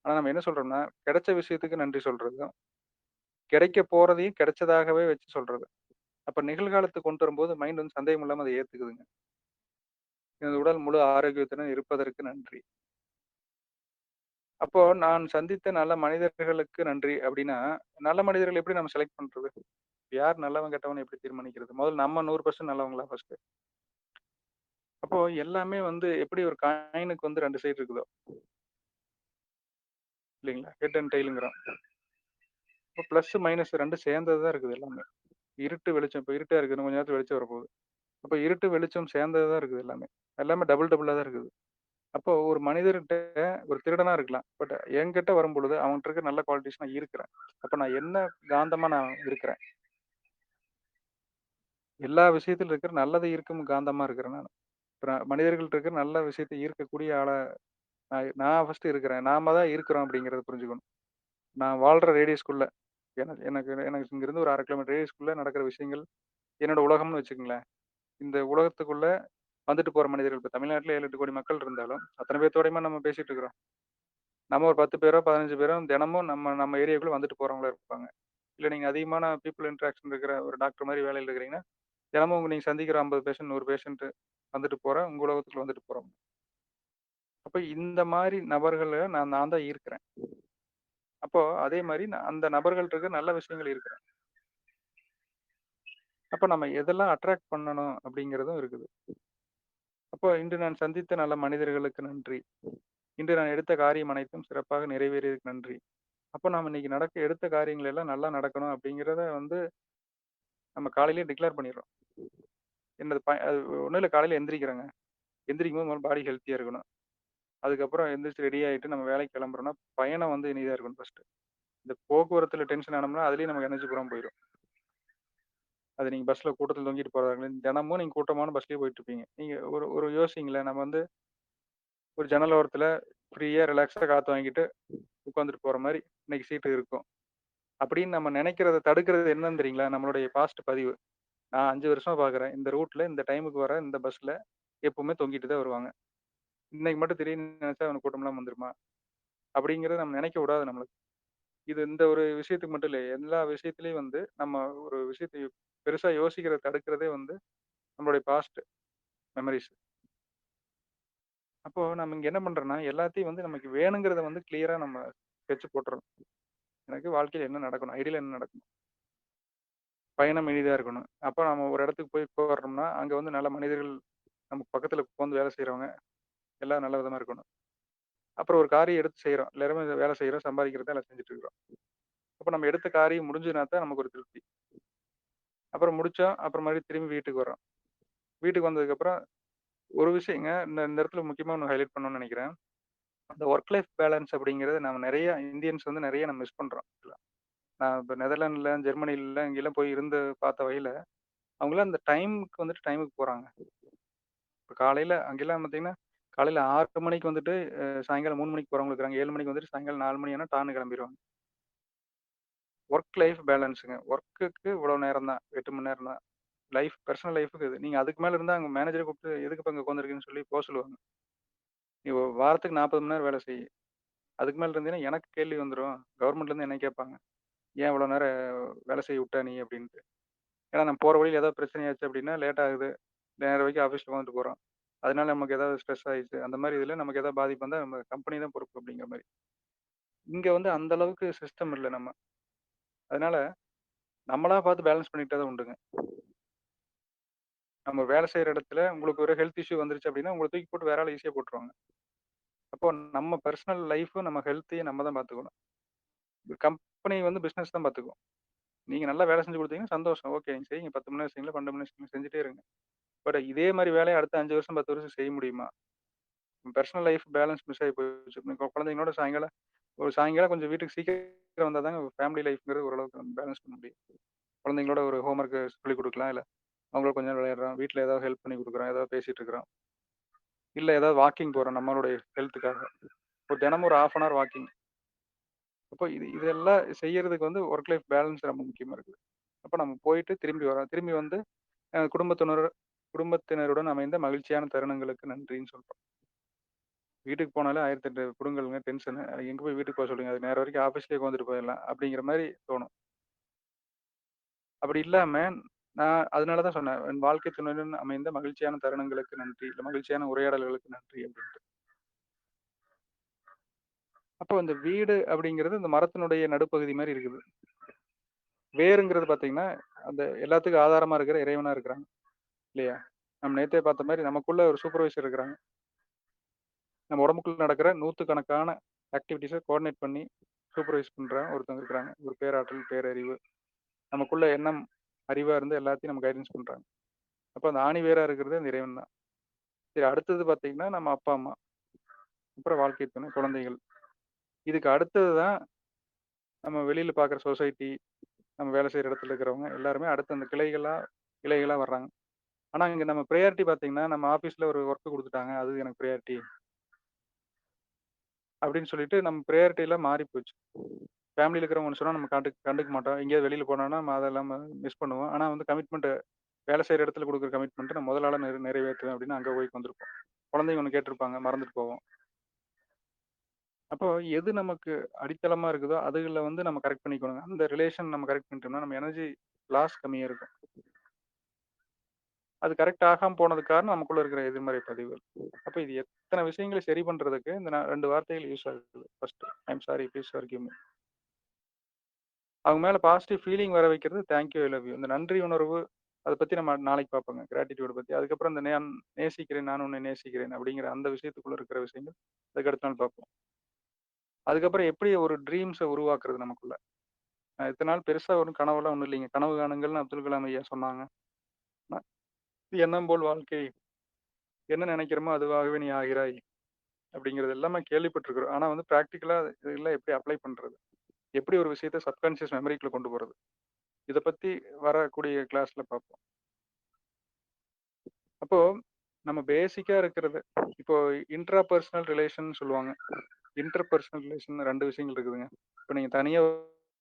ஆனா நம்ம என்ன சொல்றோம்னா, கிடைச்ச விஷயத்துக்கு நன்றி சொல்றதும், கிடைக்க போறதையும் கிடைச்சதாகவே வச்சு சொல்றது. அப்ப நிகழ்காலத்துக்கு கொண்டு வரும்போது மைண்ட் வந்து சந்தேகம் இல்லாம அதை ஏத்துக்குதுங்க. எனது உடல் முழு ஆரோக்கியத்துடன் இருப்பதற்கு நன்றி. அப்போ நான் சந்தித்த நல்ல மனிதர்களுக்கு நன்றி அப்படின்னா, நல்ல மனிதர்கள் எப்படி நம்ம செலக்ட் பண்றது? யார் நல்லவன், கெட்டவன் எப்படி தீர்மானிக்கிறது? முதல்ல நம்ம 100% நல்லவங்களா ஃபர்ஸ்ட்டு? அப்போ எல்லாமே வந்து எப்படி ஒரு காயினுக்கு வந்து 2 சைடு இருக்குதோ, இல்லைங்களா? ஹெட் அண்ட் டெய்ல்ங்கிறோம். இப்போ பிளஸ், மைனஸ் 2 சேர்ந்தது தான் இருக்குது எல்லாமே. இருட்டு, வெளிச்சம். இப்ப இருட்டா இருக்குது. இன்னும் கொஞ்ச நேரத்துல வெளிச்சம் வரப்போகுது. அப்ப இருட்டு, வெளிச்சம் சேர்ந்தது தான் இருக்குது எல்லாமே. எல்லாமே டபுள் டபுளா தான் இருக்குது. அப்போ ஒரு மனிதர்கிட்ட ஒரு திருடனா இருக்கலாம். பட் என்கிட்ட வரும்பொழுது அவன்கிட்ட இருக்க நல்ல குவாலிட்டிஸ் நான் ஈர்க்கிறேன். அப்ப நான் என்ன காந்தமா நான் இருக்கிறேன். எல்லா விஷயத்திலும் இருக்கிற நல்லதை ஈர்க்கும் காந்தமா இருக்கிறேன் நானு. இப்ப நான் மனிதர்கள்ட்ட இருக்கிற நல்ல விஷயத்த ஈர்க்கக்கூடிய ஆளா நான் ஃபர்ஸ்ட் இருக்கிறேன். நாம தான் இருக்கிறோம் அப்படிங்கிறத புரிஞ்சுக்கணும். நான் வாழ்ற ரேடியஸ்க்குள்ள எனக்கு எனக்கு எனக்கு இங்கிருந்து ஒரு 1/2 கிலோமீட்டர் ரேடியஸ்க்குள்ள நடக்கிற விஷயங்கள் என்னோட உலகம்னு வச்சுக்கங்களேன். இந்த உலகத்துக்குள்ள வந்துட்டு போற மனிதர்கள் இப்ப தமிழ்நாட்டுல 7, 8 கோடி மக்கள் இருந்தாலும், அத்தன பேத்தோடயுமா நம்ம பேசிட்டு இருக்கிறோம். நம்ம ஒரு 10 பேரோ, 15 பேரோ தினமும் நம்ம நம்ம ஏரியாக்குள்ள வந்துட்டு போறவங்களா இருப்பாங்க. இல்ல நீங்க அதிகமான பீப்பிள் இன்டராக்ஷன் இருக்கிற ஒரு டாக்டர் மாரி வேலையில இருக்கிறீங்கன்னா, தினமும் நீங்க சந்திக்கிற 50 பேஷண்ட், 100 பேஷண்ட் வந்துட்டு போற உங்க உலகத்துக்குள்ள வந்துட்டு போறவங்க. அப்ப இந்த மாரி நபர்கள நான் தான் ஈர்க்கிறேன். அப்போ அதே மாரி அந்த நபர்கள்ட்ட இருக்க நல்ல விஷயங்கள் ஈர்க்கிறேன். அப்ப நம்ம எதெல்லாம் அட்ராக்ட் பண்ணணும் அப்படிங்கிறதும் இருக்குது. அப்போ இன்று நான் சந்தித்த நல்ல மனிதர்களுக்கு நன்றி. இன்று நான் எடுத்த காரியம் அனைத்தும் சிறப்பாக நிறைவேறியதுக்கு நன்றி. அப்போ நாம இன்னைக்கு எடுத்த காரியங்கள் எல்லாம் நல்லா நடக்கணும் அப்படிங்கிறத வந்து நம்ம காலையிலேயே டிக்ளேர் பண்ணிடுறோம். அது ஒண்ணும் இல்ல காலையில எந்திரிக்கிறேங்க. எந்திரிக்கும்போது முதல்ல பாடி ஹெல்த்தியா இருக்கணும். அதுக்கப்புறம் எந்திரிச்சு ரெடி ஆயிட்டு நம்ம வேலைக்கு கிளம்புறோம்னா, பயணம் வந்து இனிதா இருக்கணும் ஃபர்ஸ்ட்டு. இந்த போக்குவரத்துல டென்ஷன் ஆனோம்னா, அதிலேயே நமக்கு எனர்ஜி பூராம் போயிரும். அது நீங்க பஸ்ல கூட்டத்துல தொங்கிட்டு போறதா இருந்தாலும், தினமும் நீங்க கூட்டமான பஸ்லயே போயிட்டு இருப்பீங்க. நீங்க ஒரு ஒரு யோசிங்களேன், நம்ம வந்து ஒரு ஜன்னல் ஓரத்துல ஃப்ரீயா ரிலாக்ஸா காத்து வாங்கிட்டு உட்காந்துட்டு போற மாரி இன்னைக்கு சீட்டு இருக்கும். அப்படின்னு நம்ம நினைக்கிறத தடுக்கிறது என்னன்னு தெரியுங்களா? நம்மளுடைய பாஸ்ட் பதிவு. நான் 5 வருஷமா பார்க்குறேன். இந்த ரூட்ல இந்த டைமுக்கு வர இந்த பஸ்ல எப்பவுமே தொங்கிட்டு தான் வருவாங்க. இன்னைக்கு மட்டும் திடீர்னு நினைச்சா அவனுக்கு கூட்டம்லாம் வந்துருமா? அப்படிங்கிறத நம்ம நினைக்க விடாது நம்மளுக்கு. இது இந்த ஒரு விஷயத்துக்கு மட்டும் இல்ல. எல்லா விஷயத்திலயும் வந்து நம்ம ஒரு விஷயத்தை பெருசா யோசிக்கிறத தடுக்கிறதே வந்து நம்மளுடைய பாஸ்ட் மெமரீஸ். அப்போ நம்ம இங்க என்ன பண்றோம்னா, எல்லாத்தையும் வந்து நமக்கு வேணுங்கிறத வந்து கிளியரா நம்ம ஸ்கெட்ச் போட்டுறோம். எனக்கு வாழ்க்கையில என்ன நடக்கணும்? ஐடியலா என்ன நடக்கணும்? பயணம் இனிதா இருக்கணும். அப்ப நம்ம ஒரு இடத்துக்கு போய் உட்கார்றோம்னா, அங்க வந்து நல்ல மனிதர்கள் நமக்கு பக்கத்துல உட்கார்ந்து வேலை செய்றவங்க, எல்லாம் நல்ல விதமா இருக்கணும். அப்புறம் ஒரு காரியம் எடுத்து செய்றோம். எல்லாருமே வேலை செய்றோம், சம்பாதிக்கிறத எல்லாம் செஞ்சுட்டு இருக்கிறோம். அப்ப நம்ம எடுத்த காரியம் முடிஞ்சதுனா தான் நமக்கு ஒரு திருப்தி. அப்புறம் முடிச்சோம். அப்புறம் மறுபடியும் திரும்பி வீட்டுக்கு வர்றோம். வீட்டுக்கு வந்ததுக்கப்புறம் ஒரு விஷயங்க இந்த இந்த இடத்துல முக்கியமா ஒண்ணு ஹைலைட் பண்ணணும்னு நெனைக்கிறேன். அந்த ஒர்க் லைஃப் பேலன்ஸ் அப்படிங்கிறது நம்ம நெறைய இந்தியன்ஸ் வந்து நெறைய நம்ம மிஸ் பண்றோம். நான் இப்ப நெதர்லாந்துல, ஜெர்மனில இங்கெல்லாம் போய் இருந்து பார்த்த வகையில, அவங்கலாம் அந்த டைம்க்கு வந்துட்டு டைமுக்கு போறாங்க. இப்ப காலையில அங்கெல்லாம் பார்த்தீங்கன்னா, காலையில 6 மணிக்கு வந்துட்டு சாயங்காலம் 3 மணிக்கு போறவங்க இருக்கிறாங்க. 7 மணிக்கு வந்துட்டு சாயங்காலம் 4 மணி ஆனா டான்னு கிளம்பிருவாங்க. Work life பேலன்ஸ்ங்க. ஒர்க்குக்கு இவ்வளோ நேரம் தான். 8 மணி நேரம் தான். பெர்சனல் லைஃப்க்கு இது. நீங்க அதுக்கு மேல இருந்தா அங்க மேனேஜர கூப்பிட்டு எதுக்குப்பா இங்க உட்காந்துருக்கன்னு சொல்லி போ சொல்லுவாங்க. நீ வாரத்துக்கு 40 மணி நேரம் வேலை செய். அதுக்கு மேல இருந்தீன்னா எனக்கு கேள்வி வந்துரும். கவர்மெண்ட்லேருந்து என்னைய கேட்பாங்க. ஏன் இவ்வளோ நேரம் வேலை செய்ய விட்ட நீ அப்டின்ட்டு. ஏன்னா நம்ம போற வழியில ஏதாவது பிரச்சனையாச்சு அப்டின்னா லேட் ஆகுது. நேரம் வரைக்கும் ஆஃபீஸ்ல உட்காந்துட்டு போறோம். அதனால நமக்கு ஏதாவது ஸ்ட்ரெஸ் ஆயிடுச்சு. அந்த மாரி இதில நமக்கு ஏதாவது பாதிப்பு வந்தா நம்ம கம்பெனி தான் பொறுப்பு அப்டிங்கிற மாரி. இங்க வந்து அந்த அளவுக்கு சிஸ்டம் இல்ல நம்ம. அதனால நம்மளா பார்த்து பேலன்ஸ் பண்ணிக்கிட்டா தான் உண்டுங்க. நம்ம வேலை செய்ற இடத்துல உங்களுக்கு ஒரு ஹெல்த் இஷ்யூ வந்துருச்சு அப்டின்னா, உங்கள தூக்கி போட்டு வேற ஆள ஈஸியா போட்டுருவாங்க. அப்போ நம்ம பெர்சனல் லைஃப் நம்ம ஹெல்த்தையும் நம்ம தான் பார்த்துக்கணும். கம்பெனி வந்து பிசினஸ் தான் பார்த்துக்கும். நீங்க நல்லா வேலை செஞ்சு குடுத்தீங்கன்னா சந்தோஷம். ஓகே. நீங்க செய்யுங்க. 10 மணி நேரம் செய்யுங்களா, 12 மணி நேரம் செய்யுங்களா செஞ்சுட்டே இருங்க. பட் இதே மாரி வேலைய அடுத்த 5 வருஷம், 10 வருஷம் செய்ய முடியுமா? பெர்சனல் லைஃப் பேலன்ஸ் மிஸ் ஆயி போச்சு. இப்ப குழந்தைங்களோட சாயங்காலம் ஒரு சாயங்காலம் கொஞ்சம் வீட்டுக்கு சீக்கிரம் வந்தா தாங்க ஃபேமிலி லைஃப்ங்கிறது ஓரளவுக்கு நம்ம பேலன்ஸ் பண்ண முடியும். குழந்தைங்களோட ஒரு ஹோம் ஒர்க் சொல்லிக் குடுக்கலாம். இல்ல அவங்களோட கொஞ்ச நேரம் விளையாடுறோம். வீட்ல ஏதாவது ஹெல்ப் பண்ணி குடுக்குறோம். ஏதாவது பேசிட்டு இருக்கிறோம். இல்ல ஏதாவது வாக்கிங் போறோம் நம்மளுடைய ஹெல்த்துக்காக. ஒரு தினமும் ஒரு 1/2 அன் ஹவர் வாக்கிங். அப்போ இதெல்லாம் செய்யறதுக்கு வந்து ஒர்க் லைஃப் பேலன்ஸ் ரொம்ப முக்கியமா இருக்குது. அப்ப நம்ம போயிட்டு திரும்பி வரோம். திரும்பி வந்து குடும்பத்தினருடன் அமைந்த மகிழ்ச்சியான தருணங்களுக்கு நன்றின்னு சொல்றோம். வீட்டுக்கு போனாலே 1008 புடுங்கல்ங்க, டென்ஷனு. எங்க போய் வீட்டுக்கு போக சொல்றீங்க? அது நேரம் வரைக்கும் ஆஃபீஸ்லயே உட்காந்துட்டு போயிடலாம். அப்படிங்கிற மாரி தோணும். அப்படி இல்லாம, நான் அதனால தான் சொன்னேன். என் வாழ்க்கை துணையுடன் அமைந்த மகிழ்ச்சியான தருணங்களுக்கு நன்றி. இல்ல மகிழ்ச்சியான உரையாடல்களுக்கு நன்றி அப்படின்ட்டு. அப்போ இந்த வீடு அப்படிங்கிறது இந்த மரத்தினுடைய நடுப்பகுதி மாரி இருக்குது. வேருங்கிறது பார்த்தீங்கன்னா, அந்த எல்லாத்துக்கும் ஆதாரமா இருக்கிற இறைவனா இருக்கிறாங்க. இல்லையா? நம்ம நேத்தே பார்த்த மாரி நமக்குள்ள ஒரு சூப்பர்வைசர் இருக்கிறாங்க. நம்ம உடம்புக்குள்ள நடக்கிற நூத்துக்கணக்கான ஆக்டிவிட்டீஸ கோஆர்டினேட் பண்ணி சூப்பர்வைஸ் பண்ற ஒருத்தவங்க இருக்கிறாங்க. ஒரு பேராற்றல், பேரறிவு. நமக்குள்ள எண்ணம் அறிவா இருந்து எல்லாத்தையும் நம்ம கைடன்ஸ் பண்றாங்க. அப்ப அந்த ஆணி வேரா இருக்கிறது அந்த இறைவன் தான். சரி, அடுத்தது பார்த்தீங்கன்னா, நம்ம அப்பா, அம்மா. அப்புறம் வாழ்க்கை துணை, குழந்தைகள். இதுக்கு அடுத்தது தான் நம்ம வெளியில பார்க்குற சொசைட்டி, நம்ம வேலை செய்ற இடத்துல இருக்கிறவங்க எல்லாருமே அடுத்து அந்த கிளைகளா வர்றாங்க. ஆனா இங்க நம்ம பிரையாரிட்டி பார்த்தீங்கன்னா, நம்ம ஆஃபீஸ்ல ஒரு ஒர்க் குடுத்துட்டாங்க. அது எனக்கு பிரையாரிட்டி அப்படின்னு சொல்லிட்டு நம்ம பிரையாரிட்டி எல்லாம் மாறி போச்சு. ஃபேமிலில இருக்கிறவங்க ஒண்ணு சொன்னா நம்ம கண்டுக்க மாட்டோம். எங்கேயாவது வெளியில போனோம்னா நம்ம அதெல்லாம் மிஸ் பண்ணுவோம். ஆனா வந்து கமிட்மெண்ட் வேலை செய்ற இடத்துல குடுக்குற கமிட்மெண்ட் நான் முதல் ஆளா நிறைவேற்றுவேன் அப்படின்னு அங்க போய் உட்காந்துருப்போம். குழந்தைங்க ஒண்ணு கேட்டிருப்பாங்க, மறந்துட்டு போவோம். அப்போ எது நமக்கு அடித்தளமா இருக்குதோ, அதுகள வந்து நம்ம கரெக்ட் பண்ணிக்கணுங்க. அந்த ரிலேஷன் நம்ம கரெக்ட் பண்ணிட்டோம்னா, நம்ம எனர்ஜி லாஸ் கம்மியா இருக்கும். அது கரெக்ட் ஆகாம போனதுக்கு காரணம் நமக்குள்ள இருக்கிற எதிர்மறை பதிவுகள். அப்ப இது எத்தன விஷயங்கள சரி பண்றதுக்கு இந்த 2 வார்த்தைகள் யூஸ் ஆகுது. First I am sorry, please forgive me. அவங்க மேல பாசிட்டிவ் ஃபீலிங் வர வைக்கிறது thank you, I love you. இந்த நன்றி உணர்வு அத பத்தி நம்ம நாளைக்கு பார்ப்போங்க. கிராட்டிட்யூட் பத்தி. அதுக்கப்புறம் இந்த நேசிக்கிறேன், நான் உன்னை நேசிக்கிறேன் அப்படிங்கிற அந்த விஷயத்துக்குள்ள இருக்கிற விஷயங்கள் அதுக்கு அடுத்த நாள் பார்ப்போம். அதுக்கப்புறம் எப்படி ஒரு ட்ரீம்ஸ உருவாக்குறது நமக்குள்ள. இத்தன நாள் பெருசா ஒண்ணும் கனவுலாம் ஒண்ணும் இல்லைங்க. கனவு காணுங்கள்னு அப்துல் கலாம் ஐயா சொன்னாங்க. ஆனா, எண்ணம் போல் வாழ்க்கை. என்ன நினைக்கிறோமோ அதுவாகவே நீ ஆகிறாய். அப்படிங்கிறது எல்லாமே கேள்விப்பட்டிருக்கிறோம். ஆனா வந்து பிராக்டிகலா இதெல்லாம் எப்படி அப்ளை பண்றது? எப்படி ஒரு விஷயத்த சப்கான்ஷியஸ் மெமரிக்குள்ள கொண்டு போறது? இத பத்தி வரக்கூடிய கிளாஸ்ல பார்ப்போம். அப்போ நம்ம பேசிக்கா இருக்கிறது இப்போ இன்ட்ரா பெர்சனல் ரிலேஷன் சொல்லுவாங்க. இன்டர் பெர்சனல் ரிலேஷன் 2 விஷயங்கள் இருக்குதுங்க. இப்ப நீங்க தனியா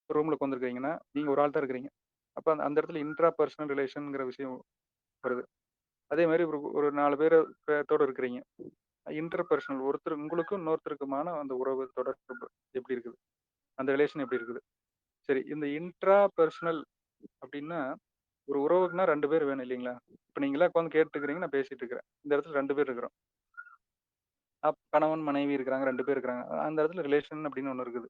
ரூம்ல உட்காந்துருக்கீங்கன்னா, நீங்க ஒரு ஆள் தான் இருக்கிறீங்க. அப்ப அந்த அந்த இடத்துல இன்ட்ரா பெர்சனல் ரிலேஷன்ங்கிற விஷயம் வருது. அதே மாரி ஒரு ஒரு 4 பேத்தோட இருக்கிறீங்க. இன்டர் பெர்சனல் ஒருத்தர் உங்களுக்கும் இன்னொருத்தருக்குமான அந்த உறவு தொடர்பு எப்படி இருக்குது? அந்த ரிலேஷன் எப்படி இருக்குது? சரி, இந்த இன்ட்ரா பெர்சனல் அப்படின்னா, ஒரு உறவுக்குன்னா 2 பேர் வேணும் இல்லைங்களா? இப்ப நீங்கலாம் உட்கார்ந்து கேட்டுட்டு இருக்கிறீங்க, நான் பேசிட்டு இருக்கிறேன். இந்த இடத்துல 2 பேர் இருக்கிறோம். கணவன், மனைவி இருக்கிறாங்க, 2 பேர் இருக்கிறாங்க. அந்த இடத்துல ரிலேஷன் அப்படின்னு ஒண்ணு இருக்குது.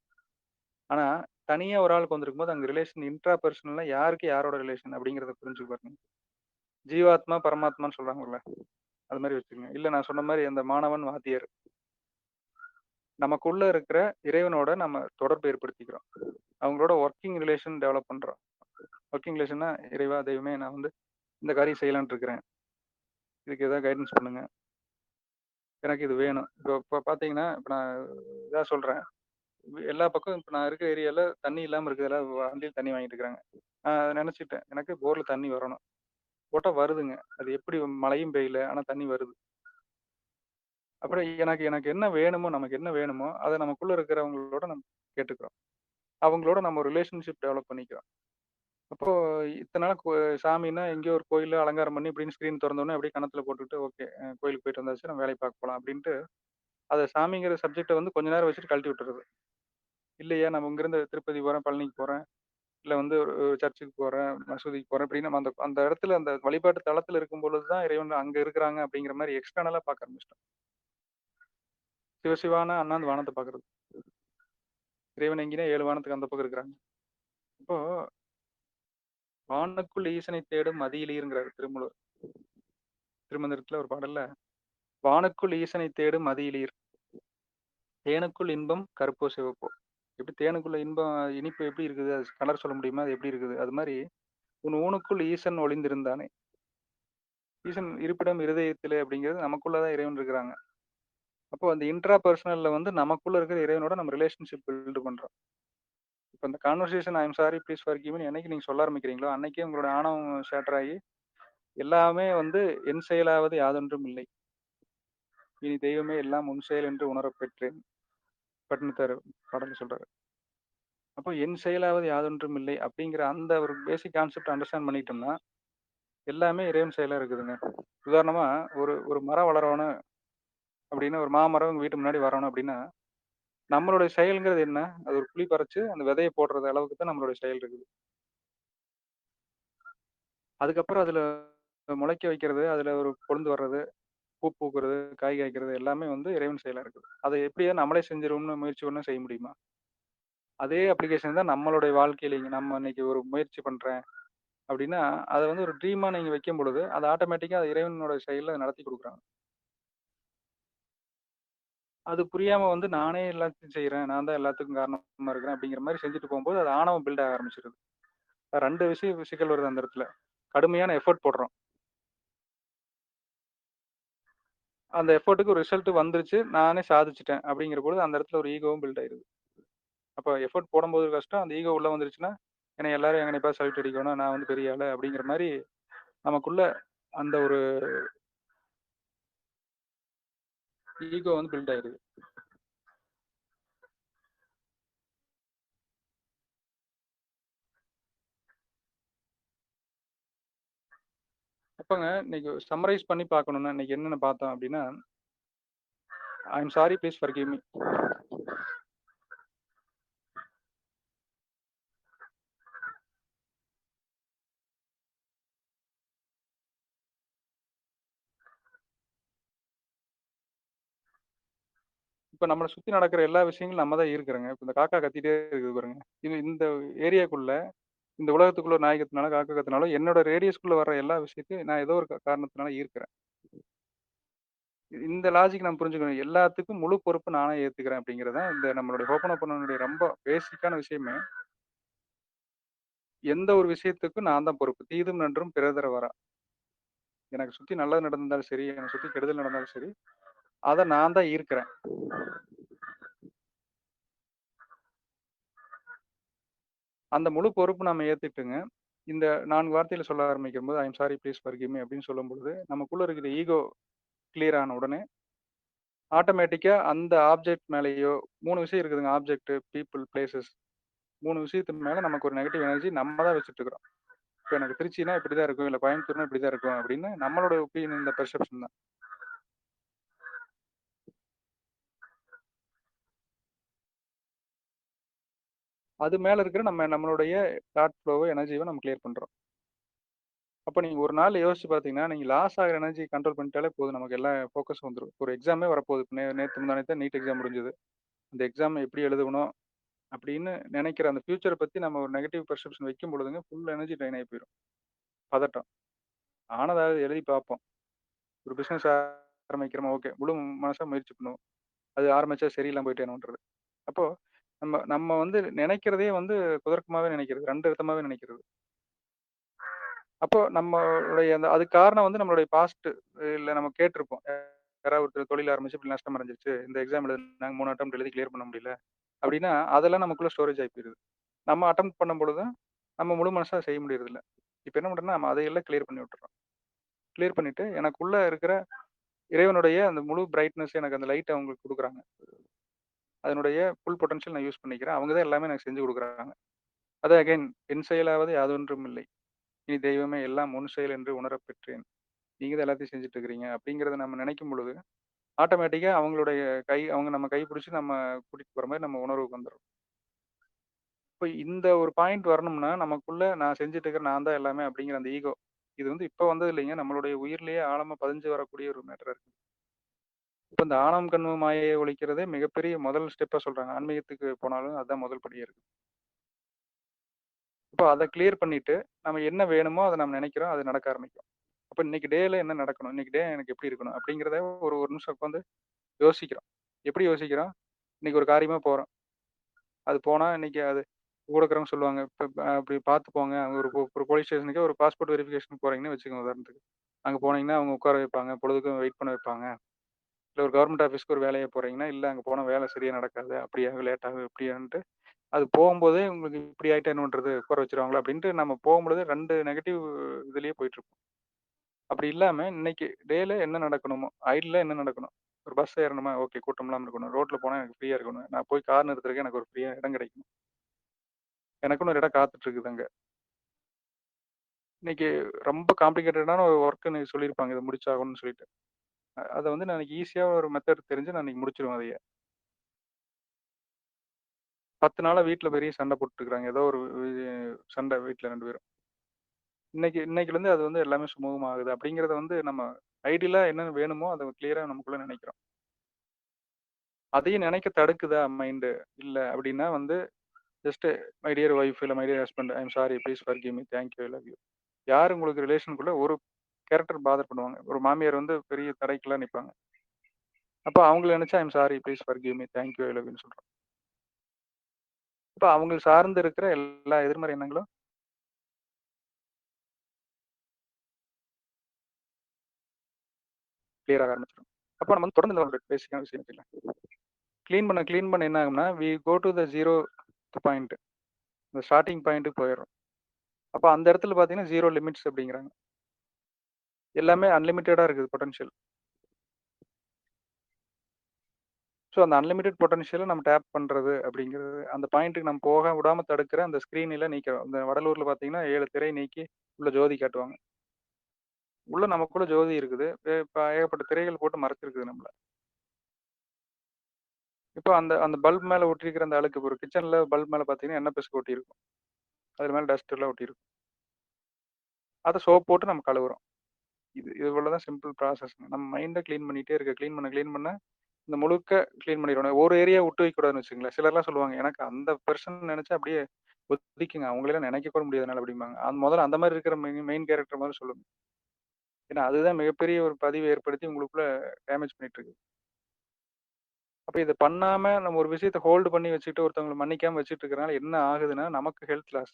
ஆனா, தனியா ஒரு ஆளுக்கு வந்திருக்கும்போது அங்க ரிலேஷன் இன்ட்ரா பெர்சனல்னா யாருக்கு யாரோட ரிலேஷன் அப்படிங்கிறத புரிஞ்சுக்க பாருங்க. ஜீவாத்மா, பரமாத்மான்னு சொல்றாங்கல்ல. அது மாரி வச்சுக்கங்க. இல்ல நான் சொன்ன மாரி அந்த மாணவன், வாத்தியார். நமக்குள்ள இருக்கிற இறைவனோட நம்ம தொடர்பு ஏற்படுத்திக்கிறோம். அவங்களோட ஒர்க்கிங் ரிலேஷன் டெவலப் பண்றோம். ஒர்க்கிங் ரிலேஷன்னா, இறைவா, தெய்வமே நான் வந்து இந்த காரியம் செய்யலான்ட்டு இருக்கிறேன். இதுக்கு ஏதாவது கைடன்ஸ் பண்ணுங்க. எனக்கு இது வேணும். இப்ப பார்த்தீங்கன்னா, இப்ப நான் இதா சொல்றேன். எல்லா பக்கம் இப்ப நான் இருக்க ஏரியால தண்ணி இல்லாம இருக்குது. எல்லாம் வண்டியில தண்ணி வாங்கிட்டு இருக்கிறாங்க. நான் நெனச்சுட்டேன், எனக்கு போர்ல தண்ணி வரணும். போட்டா வருதுங்க. அது எப்படி மழையும் பெய்யல. ஆனா தண்ணி வருது. அப்புறம் எனக்கு எனக்கு என்ன வேணுமோ, நமக்கு என்ன வேணுமோ, அத நமக்குள்ள இருக்கிறவங்களோட நம்ம கேட்டுக்கிறோம். அவங்களோட நம்ம ஒரு ரிலேஷன்ஷிப் டெவலப் பண்ணிக்கிறோம். அப்போ இத்தன நாள் சாமின்னா எங்கேயோ ஒரு கோயில்ல அலங்காரம் பண்ணி இப்படின்னு ஸ்க்ரீன் தொறந்தோனே அப்படியே கன்னத்துல போட்டுட்டு, ஓகே, கோயிலுக்கு போயிட்டு வந்தாச்சு. நம்ம வேலைய பார்க்க போலாம் அப்படின்ட்டு, அத சாமிங்கிற சப்ஜெக்ட்ட வந்து கொஞ்ச நேரம் வச்சுட்டு கழட்டி விட்டுறது. இல்லையா, நம்ம இங்கிருந்து திருப்பதி போறேன், பழனிக்கு போறேன், இல்ல வந்து ஒரு சர்ச்சுக்கு போறேன், மசூதிக்கு போறேன் அப்படின்னு நம்ம அந்த அந்த இடத்துல அந்த வழிபாட்டு தலத்துல இருக்கும் பொழுது தான் இறைவன் அங்க இருக்கிறாங்க அப்படிங்கிற மாரி எக்ஸ்டர்னலா பார்க்க ஆரம்பிச்சுட்டோம். சிவசிவான்னா அண்ணாந்து வானத்த பார்க்கறது. இறைவன் எங்கேன்னா 7 வானத்துக்கு அந்த பக்கம் இருக்கிறாங்க. இப்போ "வானுக்குள் ஈசனை தேடும் மதியிலீர்ங்கிறாரு திருமூலர். திருமந்திரத்துல ஒரு பாடல்ல, "வானுக்குள் ஈசனை தேடும் மதியிலீர், தேனுக்குள் இன்பம் கருப்போ சிவப்போ." எப்படி தேனுக்குள்ள இன்பம் இனிப்பு எப்படி இருக்குது? அது கலர் சொல்ல முடியுமா? அது எப்படி இருக்குது? அது மாரி, "உன் ஊனுக்குள் ஈசன் ஒளிந்திருந்தானே." ஈசன் இருப்பிடம் இருதயத்திலே அப்படிங்கிறது நமக்குள்ள தான் இறைவன் இருக்கிறாங்க. அப்போ அந்த இன்ட்ரா பெர்சனல்ல வந்து நமக்குள்ள இருக்கிற இறைவனோட நம்ம ரிலேஷன்ஷிப் பில்ட் பண்றோம். இப்ப இந்த conversation I am sorry please forgive மீன்னு என்னைக்கு நீங்க சொல்ல ஆரம்பிக்கிறீங்களோ, அன்னைக்கே உங்களோட ஆணவம் ஷேட்டர் ஆகி, எல்லாமே வந்து என் செயலாவது யாதொன்றும் இல்லை. இனி தெய்வமே எல்லாம் உன் செயல் என்று உணரப் பெற்றேன். பட்டினத்தார் பாடல்ல சொல்றாரு. அப்போ என் செயலாவது யாதொன்றும் இல்லை அப்படிங்கிற அந்த ஒரு பேசிக் கான்செப்ட் அண்டர்ஸ்டாண்ட் பண்ணிட்டோம்னா, எல்லாமே இறைவன் செயலா இருக்குதுங்க. உதாரணமா ஒரு ஒரு மரம் வளரணும் அப்படின்னா, ஒரு மாமரம் உங்க வீட்டு முன்னாடி வரணும் அப்படின்னா, நம்மளுடைய செயல்ங்கிறது என்ன? அது ஒரு குழி பறிச்சு அந்த விதைய போடுறது அளவுக்கு தான் நம்மளுடைய செயல் இருக்குது. அதுக்கப்புறம் அதுல முளைக்க வைக்கிறது, அதுல ஒரு கொழுந்து வர்றது, பூ பூக்குறது, காய் காய்க்கிறது எல்லாமே வந்து இறைவன் செயலா இருக்குது. அதை எப்படியோ நம்மளே செஞ்சிருவோம்னு முயற்சி பண்ணா செய்ய முடியுமா? அதே அப்ளிகேஷன் தான் நம்மளுடைய வாழ்க்கையிலயும். நம்ம இன்னைக்கு ஒரு முயற்சி பண்றேன் அப்படின்னா, அத வந்து ஒரு ட்ரீமா நீங்க வைக்கும் பொழுது, அது ஆட்டோமேட்டிக்கா அது இறைவனோட செயல்ல நடத்தி குடுக்குறாங்க. அது புரியாம வந்து நானே எல்லாத்தையும் செய்றேன். நான் தான் எல்லாத்துக்கும் காரணமா இருக்கிறேன் அப்படிங்கிற மாரி செஞ்சுட்டு போகும்போது, அது ஆணவம் பில்ட் ஆக ஆரம்பிச்சுருது. 2 சிக்கல் வருது அந்த இடத்துல. கடுமையான எஃபோர்ட் போடுறோம். அந்த எஃபோர்ட்க்கு ஒரு ரிசல்ட் வந்துருச்சு. நானே சாதிச்சுட்டேன் அப்படிங்கிற பொழுது, அந்த இடத்துல ஒரு ஈகோவும் பில்ட் ஆயிருது. அப்ப எஃபோர்ட் போடும்போது கஷ்டம். அந்த ஈகோ உள்ள வந்துருச்சுன்னா, என்னைய எல்லாரும் எங்கனைய பார்த்து சல்யூட் அடிக்கணும். நான் வந்து பெரிய ஆளு அப்படிங்கிற மாரி நமக்குள்ள அந்த ஒரு ஈகோ வந்து பில்ட் ஆயிருது. அப்பங்க இன்னைக்கு சம்மரைஸ் பண்ணி பார்க்கணும்னா, இன்னைக்கு என்னென்ன பார்த்தோம் அப்படின்னா, I am sorry please forgive me. இப்ப நம்மள சுத்தி நடக்கிற எல்லா விஷயங்களும் நம்ம தான் ஈர்க்கிறோங்க. இப்ப இந்த காக்கா கத்திட்டே இருக்குது பாருங்க. இது இந்த ஏரியாக்குள்ள, இந்த உலகத்துக்குள்ள நாய் கத்துனாலும், காக்கா கத்துனாலும், என்னோட ரேடியஸ்க்குள்ள வர்ற எல்லா விஷயத்தையும் நான் ஏதோ ஒரு காரணத்தினால ஈர்க்கிறேன். இந்த லாஜிக் நம்ம புரிஞ்சுக்கணும். எல்லாத்துக்கும் முழு பொறுப்பு நானே ஏத்துக்கிறேன் அப்படிங்கிறது தான் இந்த நம்மளுடைய ஹோபோனோபோனோனுடைய ரொம்ப பேசிக்கான விஷயமே. எந்த ஒரு விஷயத்துக்கும் நான் தான் பொறுப்பு. தீதும் நன்றும் பிறர் தர வரா. எனக்கு சுத்தி நல்லது நடந்தாலும் சரி, எனக்கு சுத்தி கெடுதல் நடந்தாலும் சரி, அத நான் தான் ஈர்க்கிறேன். அந்த முழு பொறுப்பு நம்ம ஏத்துட்டுங்க, இந்த 4 வார்த்தையில சொல்ல ஆரம்பிக்கும்போது, I am sorry please forgive me அப்படின்னு சொல்லும்பொழுது, நமக்குள்ள இருக்கிற ஈகோ கிளியர் ஆன உடனே, ஆட்டோமேட்டிக்கா அந்த ஆப்ஜெக்ட் மேலேயோ 3 விஷயம் இருக்குதுங்க. ஆப்ஜெக்ட், பீப்பிள், பிளேஸஸ் 3 விஷயத்துக்கு மேல நமக்கு ஒரு நெகட்டிவ் எனர்ஜி நம்ம தான் வச்சுட்டு இருக்கிறோம். இப்ப எனக்கு திருச்சினா இப்படிதான் இருக்கும், இல்ல கோயம்புத்தூர்னா இப்படிதான் இருக்கும் அப்படின்னு நம்மளோட ஒப்பீனியன் இந்த பெர்செப்ஷன் தான். அது மேல இருக்கிற நம்மளுடைய தாட் ஃப்ளோவ, எனர்ஜிய நம்ம கிளியர் பண்றோம். அப்ப நீங்க ஒரு நாள் யோசிச்சு பார்த்தீங்கன்னா, நீங்க லாஸ் ஆகுற எனர்ஜி கண்ட்ரோல் பண்ணிட்டாலே போதும். நமக்கு எல்லா ஃபோக்கஸ் வந்துரும். ஒரு எக்ஸாமே வரப்போகுது. இப்ப நேத்து முந்தா நேத்து நீட் எக்ஸாம் முடிஞ்சது. அந்த எக்ஸாம் எப்படி எழுதணும் அப்படின்னு நினைக்கிற அந்த ஃபியூச்சர பத்தி நம்ம ஒரு நெகட்டிவ் பெர்செப்ஷன் வைக்கும் பொழுதுங்க, ஃபுல் எனர்ஜி ட்ரைன் ஆயி போயிரும். பதட்டம். ஆனதாவது எழுதி பார்ப்போம். ஒரு பிசினஸ் ஆரம்பிக்கிறோமா, ஓகே. முழு மனசா முயற்சி பண்ணுவோம். அது ஆரம்பிச்சா சரியில்லாம போயிட்டேனோன்றது. அப்போ நம்ம நம்ம வந்து நினைக்கிறதே வந்து குதர்க்கமாவே நினைக்கிறது. 2 விதமாவே நினைக்கிறது. அப்போ நம்மளுடைய அந்த அதுக்கு காரணம் வந்து நம்மளுடைய பாஸ்ட் இல்ல நம்ம கேட்டிருப்போம். யாராவது ஒருத்தர் தொழில் ஆரம்பிச்சு இப்படி நஷ்டம் அடைஞ்சிருச்சு. இந்த எக்ஸாம் எழுதுனாங்க 3 அட்டெம்ப்ட் எழுதி கிளியர் பண்ண முடியல. அப்படின்னா, அதெல்லாம் நமக்குள்ள ஸ்டோரேஜ் ஆயி போயிருது. நம்ம அட்டெம்ப்ட் பண்ணும்பொழுது, நம்ம முழு மனசா செய்ய முடியறதில்ல. இப்ப என்ன பண்றோம்னா, நம்ம அதையெல்லாம் கிளியர் பண்ணி விட்டுர்றோம். கிளியர் பண்ணிட்டு, எனக்குள்ள இருக்கிற இறைவனுடைய அந்த முழு பிரைட்னஸ் எனக்கு அந்த லைட் அவங்களுக்கு குடுக்குறாங்க. அதனுடைய ஃபுல் பொட்டன்ஷியல் நான் யூஸ் பண்ணிக்கிறேன். அவங்க தான் எல்லாமே எனக்கு செஞ்சு குடுக்குறாங்க. அது அகைன் என் செயலாவது யாதொன்றும் இல்லை. இனி தெய்வமே எல்லாம் உன் செயல் என்று உணரப் பெற்றேன். நீங்க தான் எல்லாத்தையும் செஞ்சுட்டு இருக்கிறீங்க. அப்படிங்கிறத நம்ம நினைக்கும் பொழுது, ஆட்டோமேட்டிக்கா அவங்களுடைய அவங்க நம்ம கை பிடிச்சு நம்ம கூட்டிட்டு போற மாரி நம்ம உணர்வுக்கு வந்துரும். இப்ப இந்த ஒரு பாயிண்ட் வரணும்னா, நமக்குள்ள நான் செஞ்சுட்டு இருக்கிறேன், நான் தான் எல்லாமே அப்படிங்கிற அந்த ஈகோ. இது வந்து இப்ப வந்தது இல்லைங்க. நம்மளுடைய உயிர்லயே ஆழமா பதிஞ்சு வரக்கூடிய ஒரு மேட்டரா இருக்கு. இப்ப இந்த ஆணவம், கண்மம், மாயையை ஒழிக்கிறதே மிகப்பெரிய முதல் ஸ்டெப்பா சொல்றாங்க. ஆன்மீகத்துக்கு போனாலும் அதான் முதல் படியா இருக்கு. இப்போ அத கிளியர் பண்ணிட்டு, நம்ம என்ன வேணுமோ அத நம்ம நினைக்கிறோம். அது நடக்க ஆரம்பிக்கும். அப்ப இன்னைக்கு டேல என்ன நடக்கணும்? இன்னைக்கு டே எனக்கு எப்படி இருக்கணும்? அப்படிங்கிறத ஒரு ஒரு நிமிஷம் உட்காந்து யோசிக்கிறோம். எப்படி யோசிக்கிறோம்? இன்னைக்கு ஒரு காரியமா போறோம். அது போனா இன்னைக்கு அது கூட இருக்கிறவங்க சொல்லுவாங்க. இப்ப அப்படி பார்த்து போங்க. அங்க ஒரு போலீஸ் ஸ்டேஷனுக்கே ஒரு பாஸ்போர்ட் வெரிஃபிகேஷன் போறீங்கன்னு வச்சுக்கோங்க உதாரணத்துக்கு. அங்க போனீங்கன்னா அவங்க உட்கார வைப்பாங்க. பொழுதுக்கும் வெயிட் பண்ண வைப்பாங்க. இல்ல ஒரு கவர்மெண்ட் ஆஃபீஸ்க்கு ஒரு வேலையா போறீங்கன்னா, இல்ல அங்க போனா வேலை சரியா நடக்காது. அப்படியாகும், லேட் ஆகும், இப்படியான்ட்டு அது போகும்போதே உங்களுக்கு இப்படி ஆயிட்டா என்ன பண்றது? உட்கார வச்சுருவாங்களா? அப்படின்ட்டு நம்ம போகும்பொழுது 2 நெகட்டிவ் இதுலயே போயிட்டுருப்போம். அப்படி இல்லாம இன்னைக்கு டேல என்ன நடக்கணுமோ, ஐடியலா என்ன நடக்கணும்? ஒரு பஸ் ஏறணுமா? ஓகே கூட்டம் இல்லாம இருக்கணும். ரோட்ல போனா எனக்கு ஃப்ரீயா இருக்கணும். நான் போய் கார் நிறுத்துறதுக்கு எனக்கு ஒரு ஃப்ரீயா இடம் கிடைக்கணும். எனக்குன்னு ஒரு இடம் காத்துட்டு இருக்குது அங்க. இன்னைக்கு ரொம்ப காம்ப்ளிகேட்டடான ஒரு ஒர்க்ன்னு சொல்லியிருப்பாங்க. இத முடிச்சாகணும்னு சொல்லிட்டு. அத வந்து நான் இன்னைக்கு ஈஸியா ஒரு மெத்தட் தெரிஞ்சு நான் இன்னைக்கு முடிச்சுருவேன் அதைய. 10 நாளா வீட்ல பெரிய சண்டை போட்டுட்டு இருக்காங்க. ஏதோ ஒரு சண்டை வீட்ல 2 பேரும். இன்னைக்குலருந்து அது வந்து எல்லாமே சுமூகமா ஆகுது. அப்படிங்கிறத வந்து நம்ம ஐடியலா என்ன வேணுமோ அத கிளியரா நமக்குள்ள நினைக்கிறோம். அதையும் நினைக்க தடுக்குதா மைண்டு? இல்ல அப்படின்னா வந்து ஜஸ்ட் மை டியர் ஒய்ஃப் இல்ல my dear husband I am sorry please forgive me thank you I love you. யார் உங்களுக்கு ரிலேஷனுக்குள்ள ஒரு கேரக்டர் பாதர் பண்ணுவாங்க. ஒரு மாமியார் வந்து பெரிய தடைக்கெல்லாம் நிப்பாங்க. அப்ப அவங்கள நினைச்சு I am sorry please forgive me thank you I love யூன்னு சொல்றோம். அப்ப அவங்கள சார்ந்து இருக்கிற எல்லா எதிர்மறை எண்ணங்களும் கிளியர் ஆக ஆரம்பிச்சுரும். அப்ப நம்ம வந்து தொடர்ந்து இந்த ஒரு பேசிக்கான விஷயம் வச்சுக்கலாம். கிளீன் பண்ண என்ன ஆகும்னா, we go to the 0 point. இந்த ஸ்டார்ட்டிங் பாயிண்ட்க்கு போயிர்றோம். அப்ப அந்த இடத்துல பார்த்தீங்கன்னா, 0 லிமிட்ஸ் அப்படிங்கிறாங்க. எல்லாமே அன்லிமிட்டடா இருக்குது பொட்டன்ஷியல். ஸோ அந்த அன்லிமிட்டட் பொட்டன்ஷியல நம்ம டேப் பண்றது அப்படிங்கிறது, அந்த பாயிண்ட்டுக்கு நம்ம போக விடாம தடுக்கிற அந்த ஸ்க்ரீன்ல நீக்கிறோம். இந்த வடலூர்ல பார்த்தீங்கன்னா, 7 திரை நீக்கி உள்ள ஜோதி காட்டுவாங்க. உள்ள நமக்குள்ள ஜோதி இருக்குது. இப்ப ஏகப்பட்ட திரைகள் போட்டு மறைச்சிருக்குது நம்மள. இப்போ அந்த அந்த பல்ப் மேல ஒட்டியிருக்கிற அந்த அழுக்கு ஒரு கிச்சன்ல பல்ப் மேல பார்த்தீங்கன்னா, எண்ணெய் பிசுக்கு ஒட்டியிருக்கும். அது மேல டஸ்ட் எல்லாம் ஒட்டியிருக்கும். அத சோப் போட்டு நம்ம கழுவுறோம். இது இவ்வளவுதான் சிம்பிள் ப்ராசஸ்ங்க. நம்ம மைண்ட கிளீன் பண்ணிட்டே இருக்க. கிளீன் பண்ண இந்த முழுக்க கிளீன் பண்ணிறணும். ஒரு ஏரியா விட்டு வைக்கக்கூடாதுன்னு வச்சுக்கங்களேன். சிலர்லாம் சொல்லுவாங்க, "எனக்கு அந்த பெர்சன் நெனச்சா அப்படியே ஒதுக்கிங்க. அவங்களலாம் நெனைக்க கூட முடியாது என்னால" அப்படிம்பாங்க. முதல்ல அந்த மாரி இருக்கிற மெயின் கேரக்டர் முதல்ல சொல்லுங்க. ஏன்னா அதுதான் மிகப்பெரிய ஒரு பதிவ ஏற்படுத்தி உங்களுக்குள்ள டேமேஜ் பண்ணிட்டு இருக்கு. அப்ப இத பண்ணாம நம்ம ஒரு விஷயத்த ஹோல்டு பண்ணி வச்சுட்டு ஒருத்தவங்கள மன்னிக்காம வச்சுட்டு இருக்கறனால என்ன ஆகுதுன்னா, நமக்கு ஹெல்த் லாஸ்.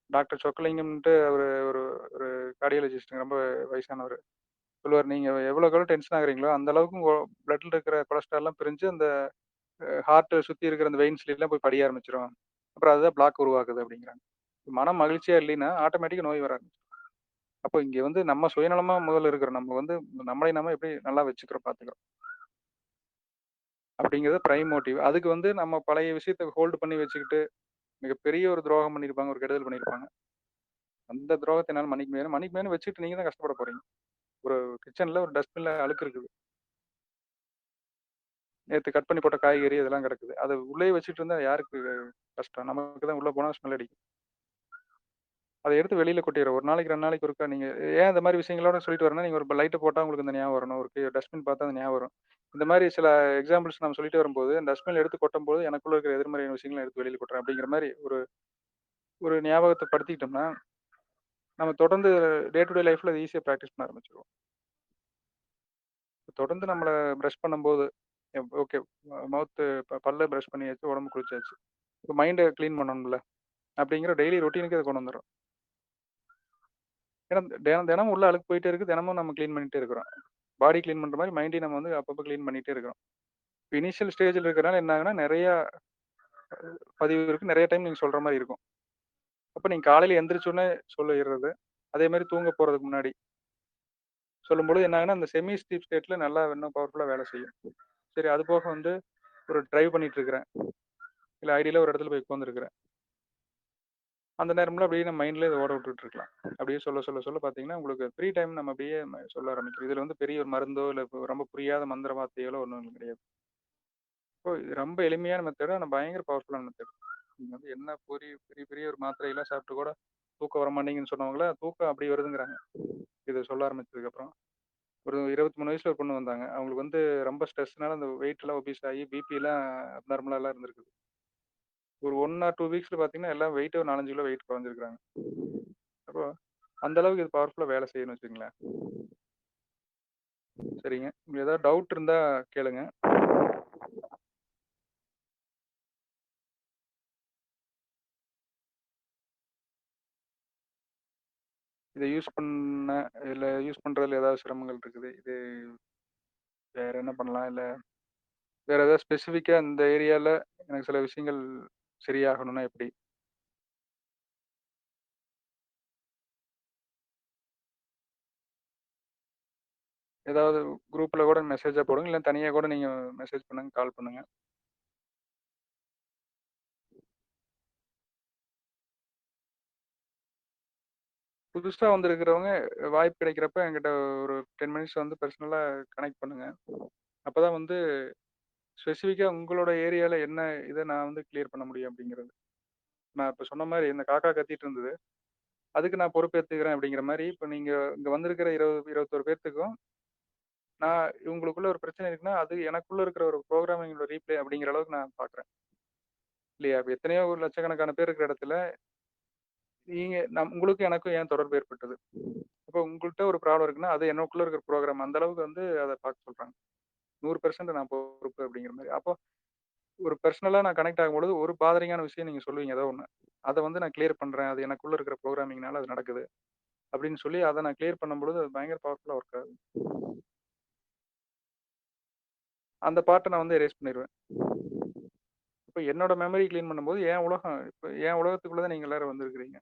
டாக்டர் சொக்கலிங்கம்ன்ட்டு அவரு ஒரு ஒரு கார்டியாலஜிஸ்ட்ங்க. ரொம்ப வயசானவரு. சொல்லுவாரு, "நீங்க எவ்வளவுக்கு எவ்வளோ டென்ஷன் ஆகுறீங்களோ, அந்த அளவுக்கு உங்க பிளட்ல இருக்கிற கொலஸ்ட்ரால்லாம் பிரிஞ்சு அந்த ஹார்ட்ட சுத்தி இருக்கிற அந்த வெயின்ஸ்லாம் போய் படிய ஆரம்பிச்சுரும். அப்புறம் அதுதான் பிளாக் உருவாக்குது" அப்படிங்கிறாங்க. மனம் மகிழ்ச்சியா இல்லைன்னா, ஆட்டோமேட்டிக்கா நோய் வர ஆரம்பிச்சுரும். அப்போ இங்க வந்து நம்ம சுயநலமா முதல்ல இருக்கிறோம். நம்ம வந்து நம்மளை நாம எப்படி நல்லா வச்சுக்கிறோம், பார்த்துக்கிறோம். அப்படிங்கிறது பிரைம் மோட்டிவ். அதுக்கு வந்து நம்ம பழைய விஷயத்த ஹோல்டு பண்ணி வச்சுக்கிட்டு, மிகப்பெரிய ஒரு துரோகம் பண்ணியிருப்பாங்க, ஒரு கெடுதல் பண்ணியிருப்பாங்க. அந்த துரோகத்த என்னால மன்னிக்க முடியாது. மன்னிக்க முடியாதுன்னு வச்சுட்டு நீங்க தான் கஷ்டப்பட போறீங்க. ஒரு கிச்சன்ல ஒரு டஸ்ட்பின்ல அழுக்கு இருக்குது. நேத்து கட் பண்ணி போட்ட காய்கறி இதெல்லாம் கிடக்குது. அத உள்ளேயே வச்சுட்டு இருந்தா யாருக்கு கஷ்டம்? நமக்கு தான் உள்ள போனா ஸ்மெல் அடிக்கும். அத எடுத்து வெளியில கொட்டிர்றோம். 1 நாளைக்கு 2 நாளைக்கு ஒருக்கா நீங்க ஏன் இந்த மாரி விஷயங்களோட சொல்லிட்டு வரேன்னா, நீங்க ஒரு லைட்ட போட்டா உங்களுக்கு இந்த ஞாபகம் வரணும். ஒரு டஸ்ட்பின் பார்த்தா அந்த ஞாபகம் வரும். இந்த மாரி சில எக்ஸாம்பிள்ஸ் நம்ம சொல்லிட்டே வரும்போது, டஸ்ட்பின்ல எடுத்து கொட்டும்போது எனக்குள்ள இருக்கிற எதிர்மறையான விஷயங்கள எடுத்து வெளியில கொட்டுறேன். அப்படிங்கிற மாரி ஒரு ஒரு ஞாபகத்த படுத்திக்கிட்டோம்னா, நம்ம தொடர்ந்து டே டு டே லைஃப்ல அத ஈஸியா பிராக்டிஸ் பண்ண ஆரம்பிச்சுருவோம். தொடர்ந்து நம்மள பிரஷ் பண்ணும்போது, ஓகே மவுத்து பல்ல பிரஷ் பண்ணியாச்சு, உடம்பு குளிச்சாச்சு. இப்ப மைண்ட கிளீன் பண்ணணும்ல. அப்படிங்கிற டெய்லி ரொட்டீனுக்கு அத கொண்டு வந்துரும். ஏன்னா தினமும் உள்ள அழுக்கு போயிட்டே இருக்கு. தினமும் நம்ம கிளீன் பண்ணிட்டே இருக்கிறோம். பாடி கிளீன் பண்ற மாரி மைண்டையும் நம்ம வந்து அப்பப்ப கிளீன் பண்ணிட்டே இருக்கிறோம். இனிஷியல் ஸ்டேஜ்ல இருக்கிறனால என்ன ஆகும்னா, நெறைய பதிவு இருக்கு. நெறைய டைம் நீங்க சொல்ற மாரி இருக்கும். அப்ப நீங்க காலையில எந்திரிச்ச உடனே சொல்லிர்றது. அதே மாரி தூங்க போறதுக்கு முன்னாடி சொல்லும்பொழுது என்ன ஆகும்னா, அந்த செமி ஸ்லீப் ஸ்டேட்ல நல்லா இன்னும் பவர்ஃபுல்லா வேலை செய்யும். சரி அது போக வந்து ஒரு டிரைவ் பண்ணிட்டு இருக்கிறேன். இல்ல ஐடியலா ஒரு இடத்துல போய் உட்கார்ந்திருக்கிறேன். அந்த நேரம்ல அப்படியே நம்ம மைண்ட்லயே இத ஓட விட்டுட்டு இருக்கலாம். அப்படியே சொல்ல பார்த்தீங்கன்னா, உங்களுக்கு ஃப்ரீ டைம் நம்ம அப்படியே சொல்ல ஆரம்பிக்கும். இதுல வந்து பெரிய ஒரு மருந்தோ, இல்ல ரொம்ப புரியாத மந்திர வார்த்தைகளோ ஒண்ணும் கிடையாது. இப்போ இது ரொம்ப எளிமையான மெத்தடு. ஆனா பயங்கர பவர்ஃபுல்லான மெத்தட். நீங்க வந்து என்ன பெரிய பெரிய ஒரு மாத்திரையெல்லாம் சாப்பிட்டு கூட தூக்கம் வரமாட்டேங்குதுன்னு சொன்னவங்கள, தூக்கம் அப்படி வருதுங்கிறாங்க. இத சொல்ல ஆரம்பிச்சதுக்கப்புறம். ஒரு 23 வயசுல ஒரு பொண்ணு வந்தாங்க. அவங்களுக்கு வந்து ரொம்ப ஸ்ட்ரெஸ்னால அந்த வெயிட்லாம் ஒபீஸ் ஆகி, பிபிலாம் அப்நார்மலாலாம் இருந்திருக்கு. ஒரு 1 ஆர் 2 வீக்ஸ்ல பார்த்தீங்கன்னா, எல்லாம் வெயிட் ஒரு 4, 5 கிலோ வெயிட் குறைஞ்சிருக்காங்க. அப்போ அந்த அளவுக்கு இது பவர்ஃபுல்லா வேலை செய்யும்னு வச்சுக்கங்களேன். சரிங்க. உங்களுக்கு ஏதாவது டவுட் இருந்தா கேளுங்க. இத யூஸ் பண்றதுல ஏதாவது சிரமங்கள் இருக்குது. வேற என்ன பண்ணலாம்? இல்ல வேற ஏதாவது ஸ்பெசிஃபிக்கா இந்த ஏரியால எனக்கு சில விஷயங்கள் சரியாகணும்னா எப்படி? ஏதாவது குரூப்ல கூட மெசேஜா போடுங்க. இல்ல தனியா கூட நீங்க மெசேஜ் பண்ணுங்க, கால் பண்ணுங்க. புதுசா வந்திருக்கிறவங்க வாய்ப்பு கிடைக்கிறப்ப என்கிட்ட ஒரு 10 மினிட்ஸ் வந்து பெர்சனலா கனெக்ட் பண்ணுங்க. அப்பதான் வந்து ஸ்பெசிஃபிக்கா உங்களோட ஏரியால என்ன இத நான் வந்து கிளியர் பண்ண முடியும் அப்படிங்கிறது. நான் இப்ப சொன்ன மாரி இந்த காக்கா கத்திட்டு இருந்தது. அதுக்கு நான் பொறுப்பேத்துக்கிறேன் அப்படிங்கிற மாரி, இப்ப நீங்க இங்க வந்திருக்கிற 20, 21 பேத்துக்கும், நான் இவங்களுக்குள்ள ஒரு பிரச்சனை இருக்குன்னா, அது எனக்குள்ள இருக்கிற ஒரு புரோகிராமிங்கோட ரீப்ளே அப்படிங்கிற அளவுக்கு நான் பார்க்குறேன். இல்லையா? இப்ப எத்தனையோ ஒரு லட்சக்கணக்கான பேர் இருக்கிற இடத்துல, உங்களுக்கும் எனக்கும் ஏன் தொடர்பு ஏற்பட்டது? அப்போ உங்கள்ட்ட ஒரு ப்ராப்ளம் இருக்குன்னா, அது எனக்குள்ள இருக்கிற புரோகிராம். அந்த அளவுக்கு வந்து அத பார்க்க சொல்றாங்க. 100% நான் பொறுப்பு அப்படிங்கிற மாரி. அப்போ ஒரு பெர்சனலா நான் கனெக்ட் ஆகும்பொழுது, ஒரு பாதரிங்கான விஷயம் நீங்க சொல்லுவீங்க ஏதோ ஒண்ணு. அத வந்து நான் கிளியர் பண்றேன். அது எனக்குள்ள இருக்கிற புரோகிராமிங்னால அது நடக்குது. அப்படின்னு சொல்லி அத நான் கிளியர் பண்ணும்பொழுது, அது பயங்கர பவர்ஃபுல்லா ஒர்க் ஆகுது. அந்த பார்ட்ட நான் வந்து எரேஸ் பண்ணிருவேன். இப்ப என்னோட மெமரி கிளீன் பண்ணும்போது, என் உலகத்துக்குள்ள தான் நீங்க எல்லாரும் வந்திருக்கிறீங்க.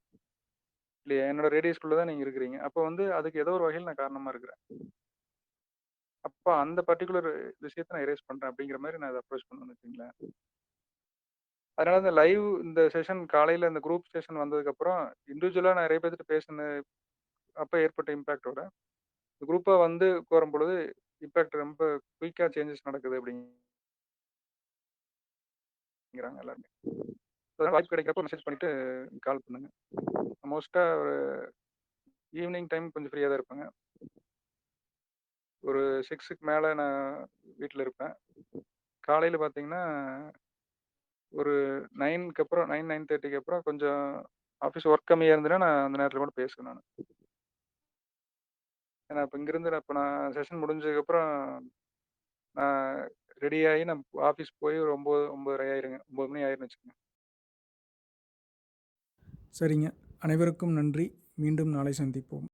இல்லையா? என்னோட ரேடியஸ்குள்ள தான் நீங்க இருக்கிறீங்க. அப்ப வந்து அதுக்கு ஏதோ ஒரு வகையில நான் காரணமா இருக்கிறேன். அப்ப அந்த பர்ட்டிகுலர் விஷயத்த நான் எரேஸ் பண்றேன் அப்படிங்கிற மாரி நான் அத அப்ரோச் பண்ணுவேன்னு வச்சுக்கங்களேன். அதனால இந்த செஷன் காலையில இந்த குரூப் செஷன் வந்ததுக்கப்புறம், இண்டிவிஜுவலா நான் நெறைய பேத்துட்ட அப்ப ஏற்பட்ட இம்பாக்ட்டோட, குரூப்பா வந்து உட்காரும்பொழுது இம்பாக்ட் ரொம்ப குயிக்கா சேஞ்சஸ் நடக்குது அப்படிங்கிறாங்க எல்லாருமே. அதனால வாய்ப்பு கிடைக்கிறப்போ மெசேஜ் பண்ணிட்டு கால் பண்ணுங்க. மோஸ்ட்டா ஒரு ஈவினிங் டைம் கொஞ்சம் ஃப்ரீயா தான் இருப்பேங்க. ஒரு 6க்கு மேல நான் வீட்ல இருப்பேன். காலையில பார்த்தீங்கன்னா, ஒரு 9க்கு அப்புறம் 9, 9:30க்கு அப்புறம் கொஞ்சம் ஆஃபீஸ் ஒர்க் கம்மியா இருந்ததுன்னா, நான் அந்த நேரத்தில கூட பேசுவேன் நானு. ஏன்னா, இப்ப நான் செஷன் முடிஞ்சதுக்கப்புறம் நான் ரெடி ஆயி நான் ஆஃபீஸ் போய் ஒரு 9, 9:30 ஆயிருங்க. 9 மணி ஆயிரும்னு வச்சுக்கங்க. சரிங்க. அனைவருக்கும் நன்றி. மீண்டும் நாளை சந்திப்போம்.